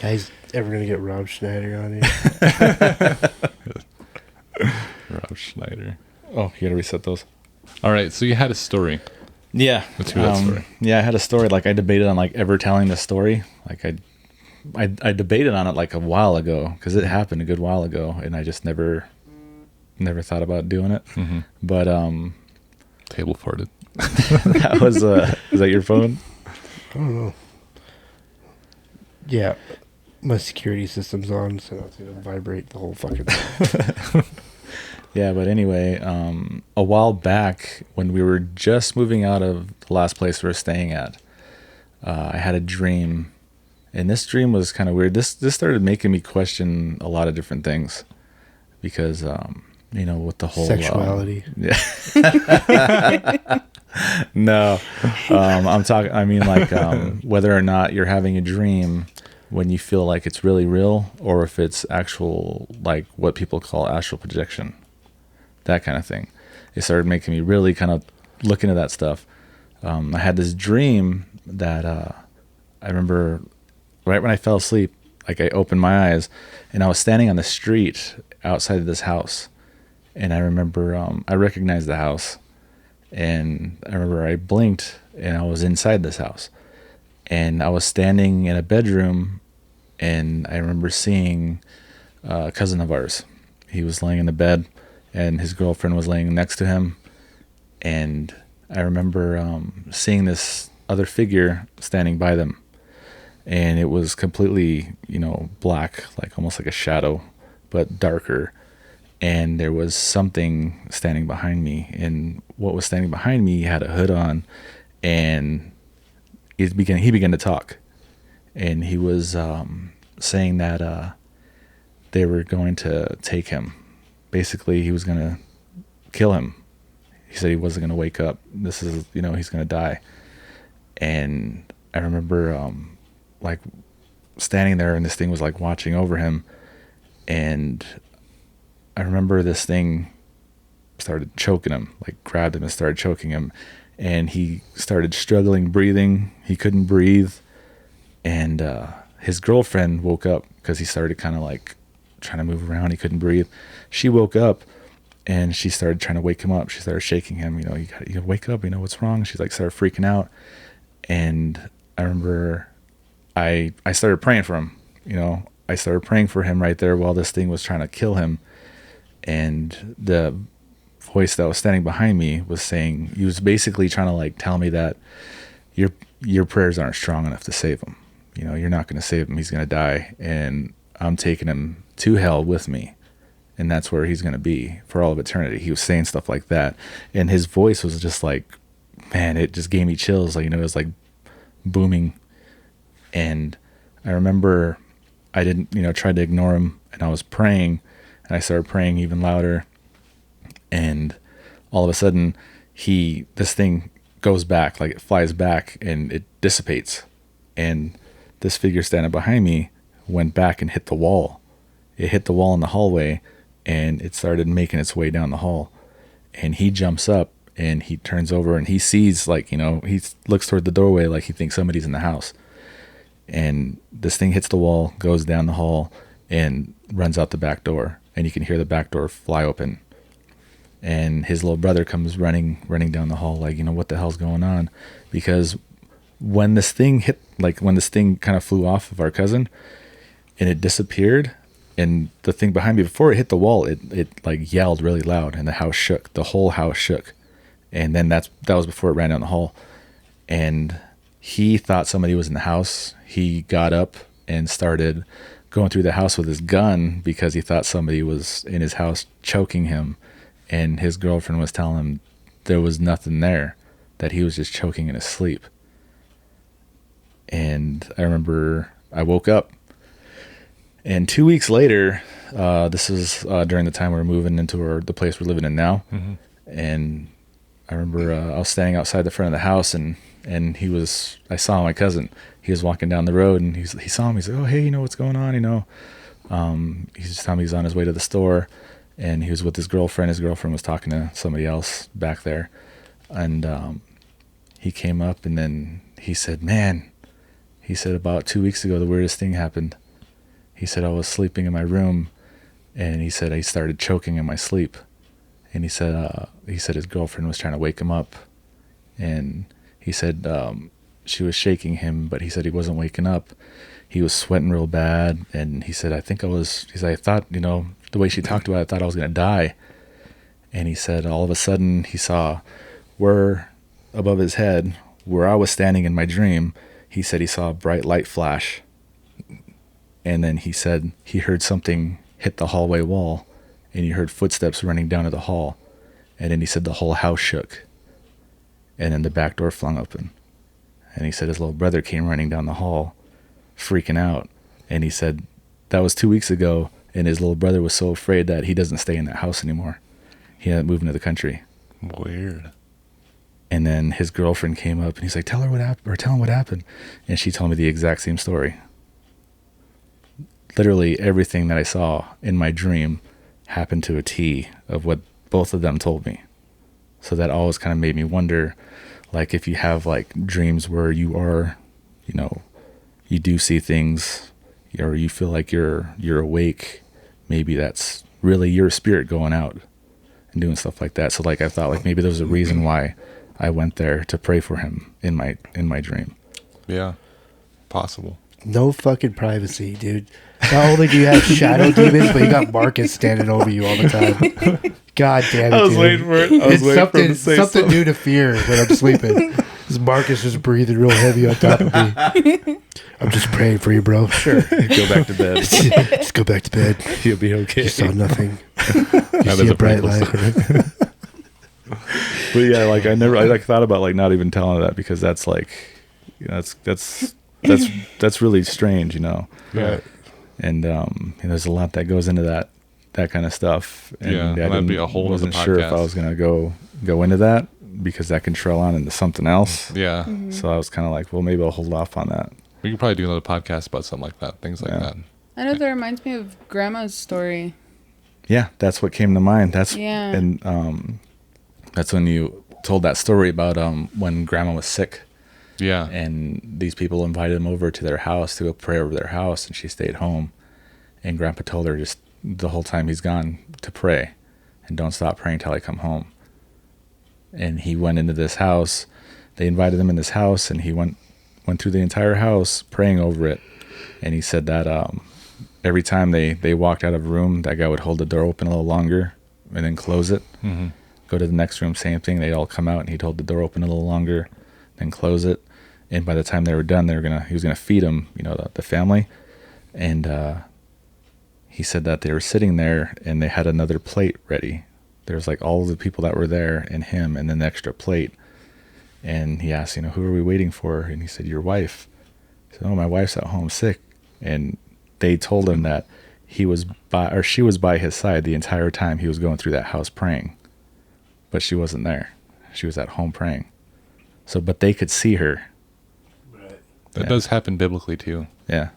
Guys, ever gonna get Rob Schneider on here? Rob Schneider. Oh, you got to reset those. All right, so you had a story. Yeah. Let's hear that story. Yeah, I had a story. Like, I debated on, like, ever telling the story. Like, I debated on it, like, a while ago, because it happened a good while ago, and I just never thought about doing it. Mm-hmm. But Table farted. that was is that your phone? I don't know. Yeah, my security system's on, so it's gonna vibrate the whole fucking thing. Yeah, but anyway, a while back when we were just moving out of the last place we were staying at, I had a dream, and this dream was kind of weird. This started making me question a lot of different things, because you know, with the whole Sexuality. Yeah. No, I'm talking. I mean, like whether or not you're having a dream when you feel like it's really real, or if it's actual, like what people call astral projection, that kind of thing. It started making me really kind of look into that stuff. I had this dream that I remember right when I fell asleep. Like I opened my eyes, and I was standing on the street outside of this house, and I remember I recognized the house. And I remember I blinked and I was inside this house, and I was standing in a bedroom, and I remember seeing a cousin of ours. He was laying in the bed and his girlfriend was laying next to him. And I remember seeing this other figure standing by them, and it was completely, you know, black, like almost like a shadow, but darker. And there was something standing behind me, and what was standing behind me had a hood on, and he began to talk, and he was saying that they were going to take him. Basically, he was going to kill him. He said he wasn't going to wake up. This is, you know, he's going to die. And I remember like standing there, and this thing was like watching over him, and I remember this thing started choking him, like grabbed him and started choking him, and he started struggling breathing. He couldn't breathe, and his girlfriend woke up because he started kind of like trying to move around. He couldn't breathe. She woke up, and she started trying to wake him up. She started shaking him. You know, you gotta wake up. You know what's wrong? She's like started freaking out, and I remember I started praying for him. You know, I started praying for him right there while this thing was trying to kill him. And the voice that was standing behind me was saying, he was basically trying to like tell me that your prayers aren't strong enough to save him. You know, you're not going to save him. He's going to die, and I'm taking him to hell with me, and that's where he's going to be for all of eternity. He was saying stuff like that, and his voice was just like, man, it just gave me chills. Like, you know, it was like booming. And I remember I didn't, you know, tried to ignore him, and I was praying. And I started praying even louder, and all of a sudden this thing goes back, like it flies back and it dissipates. And this figure standing behind me went back and hit the wall. It hit the wall in the hallway, and it started making its way down the hall. And he jumps up and he turns over and he sees, like, you know, he looks toward the doorway like he thinks somebody's in the house. And this thing hits the wall, goes down the hall, and runs out the back door. And you can hear the back door fly open. And his little brother comes running down the hall, like, you know, what the hell's going on? Because when this thing kind of flew off of our cousin and it disappeared, and the thing behind me, before it hit the wall, it like yelled really loud, and the house shook. The whole house shook. And then that was before it ran down the hall. And he thought somebody was in the house. He got up and started going through the house with his gun because he thought somebody was in his house choking him, and his girlfriend was telling him there was nothing there, that he was just choking in his sleep. And I remember I woke up, and 2 weeks later, this was during the time we were moving into the place we're living in now. Mm-hmm. And I remember I was standing outside the front of the house, and I saw my cousin. He was walking down the road, and he saw me. He's like, oh, hey, you know what's going on? You know, he's just telling me he's on his way to the store, and he was with his girlfriend. His girlfriend was talking to somebody else back there, and he came up, and then he said, man, he said, about 2 weeks ago, the weirdest thing happened. He said, I was sleeping in my room, and he said I started choking in my sleep, and he said his girlfriend was trying to wake him up, and he said she was shaking him, but he said he wasn't waking up. He was sweating real bad, and he said, I thought, you know, the way she talked about it, I thought I was going to die. And he said all of a sudden he saw where above his head, where I was standing in my dream, he said he saw a bright light flash. And then he said he heard something hit the hallway wall, and he heard footsteps running down to the hall. And then he said the whole house shook, and then the back door flung open. And he said his little brother came running down the hall, freaking out. And he said that was 2 weeks ago, and his little brother was so afraid that he doesn't stay in that house anymore. he ended up moving to the country. Weird. And then his girlfriend came up and he's like, tell him what happened. And she told me the exact same story. Literally everything that I saw in my dream happened to a T of what both of them told me. So that always kind of made me wonder, like, if you have like dreams where you are, you know, you do see things, or you feel like you're awake, maybe that's really your spirit going out and doing stuff like that. So like I thought like maybe there was a reason why I went there to pray for him in my dream. Yeah, possible. No fucking privacy, dude. Not only do you have shadow demons, but you got Marcus standing over you all the time. God damn it, I was dude. waiting for it. I was waiting for him to say something new to fear when I'm sleeping. This Marcus is breathing real heavy on top of me. I'm just praying for you, bro. Sure. Go back to bed. Just go back to bed. You'll be okay. You saw nothing. You Now see there's a bright light. But yeah, like I like thought about like not even telling her that, because that's like, you know, that's really strange, you know. Yeah. And there's a lot that goes into that kind of stuff. And Yeah, I that'd be a whole wasn't other sure if I podcast. was gonna go into that, because that can trail on into something else. Yeah. So I was kind of like, well, maybe I'll hold off on that. We could probably do another podcast about something like that. Things like Yeah. that. I know that reminds me of Grandma's story. Yeah, that's what came to mind. Yeah. And that's when you told that story about when Grandma was sick. Yeah. And these people invited him over to their house to go pray over their house, and she stayed home. And Grandpa told her just the whole time he's gone to pray, and don't stop praying till I come home. And he went into this house. They invited him in this house, and he went through the entire house praying over it. And he said that every time they walked out of a room, that guy would hold the door open a little longer and then close it. Mm-hmm. Go to the next room, same thing. They'd all come out, and he'd hold the door open a little longer, then close it. And by the time they were done, he was gonna feed them, you know, the family. And he said that they were sitting there, and they had another plate ready. There was like all of the people that were there, and him, and then the extra plate. And he asked, you know, who are we waiting for? And he said, your wife. He said, oh, my wife's at home sick. And they told him that she was by his side the entire time he was going through that house praying. But she wasn't there. She was at home praying. So, but they could see her. That Yeah. does happen biblically too. Yeah.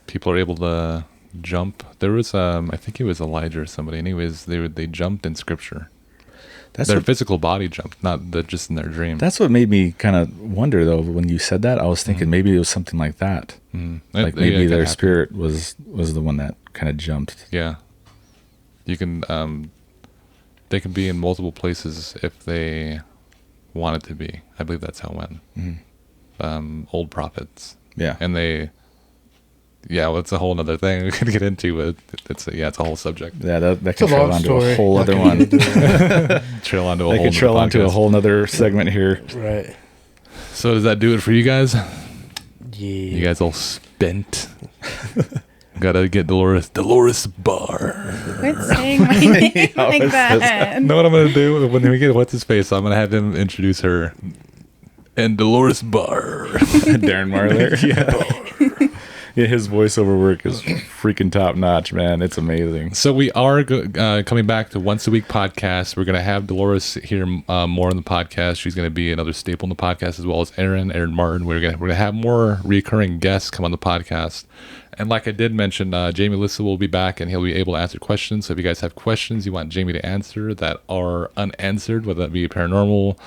People are able to jump. There was, I think it was Elijah or somebody. Anyways, they jumped in scripture. Their physical body jumped, not just in their dream. That's what made me kind of wonder, though, when you said that. I was thinking maybe it was something like that. Like maybe their spirit was the one that kind of jumped. Yeah. You can, they can be in multiple places if they want it to be. I believe that's how it went. Old prophets. Yeah. And well, it's a whole other thing we could get into, but it's a whole subject. Yeah, that a can trail long onto story. a whole Not other gonna one. get into Trail onto a That whole could trail nother onto a podcast. whole nother segment here. Right. So does that do it for you guys? Yeah. You guys all spent. Gotta get Dolores Barr. Quit saying my name like that. Know what I'm gonna do when we get what's his face? I'm gonna have him introduce her. And Dolores Barr. Darren Marler. Yeah, his voiceover work is freaking top notch, man. It's amazing. So we are coming back to once a week podcast. We're gonna have Dolores here more on the podcast. She's gonna be another staple in the podcast, as well as Aaron Martin. We're gonna have more recurring guests come on the podcast. And like I did mention, Jamie Lissa will be back, and he'll be able to answer questions. So if you guys have questions you want Jamie to answer that are unanswered, whether that be paranormal,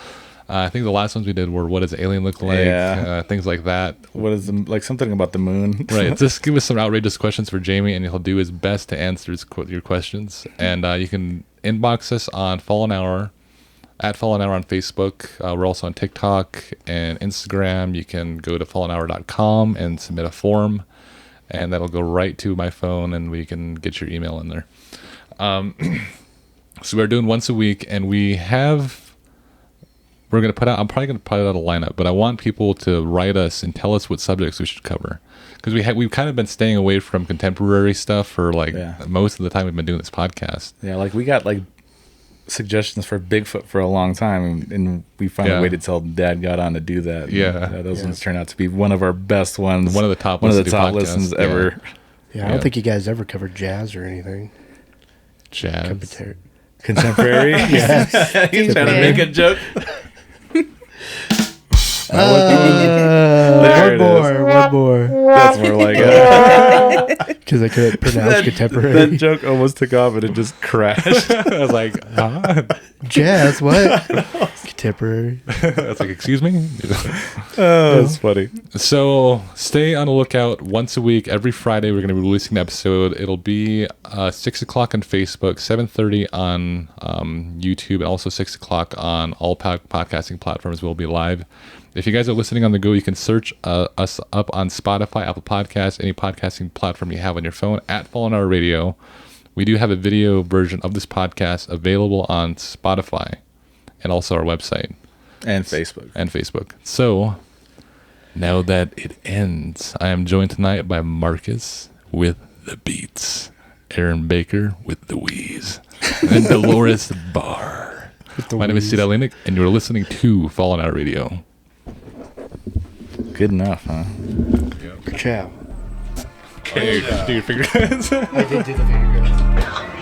I think the last ones we did were what does alien look like, things like that. What is like something about the moon? Right. Just give us some outrageous questions for Jamie, and he'll do his best to answer your questions. And you can inbox us on Fallen Hour, at Fallen Hour on Facebook. We're also on TikTok and Instagram. You can go to fallenhour.com and submit a form, and that'll go right to my phone, and we can get your email in there. So we're doing once a week, and we're going to put out, I'm probably going to put out a lineup, but I want people to write us and tell us what subjects we should cover. Because we've kind of been staying away from contemporary stuff for most of the time we've been doing this podcast. Yeah, like we got like suggestions for Bigfoot for a long time, and we finally waited till Dad got on to do that. Yeah. And, those ones turned out to be one of our best ones. One of the top one of the listened to top podcasts. listens Yeah. ever. Yeah, I don't think you guys ever covered jazz or anything. Jazz. Contemporary. Yeah. He's trying to Okay. make a joke. One more. That's more like it. Because I couldn't pronounce That contemporary. joke almost took off and it just crashed. I was like, Jazz, what? Contemporary. That's like, excuse me? Oh, that's funny. So stay on the lookout. Once a week, every Friday, we're going to be releasing an episode. It'll be 6 o'clock on Facebook, 7:30 on YouTube, and also 6 o'clock on all podcasting platforms. We'll be live. If you guys are listening on the go, you can search us up on Spotify, Apple Podcasts, any podcasting platform you have on your phone, at Fallen Hour Radio. We do have a video version of this podcast available on Spotify and also our website. And Facebook. So, now that it ends, I am joined tonight by Marcus with the beats, Aaron Baker with the wheeze, and Dolores Barr. My name is Sid Alinik, and you're listening to Fallen Out Radio. Good enough, huh? Ciao. Okay, do your finger guns. I did do the finger guns.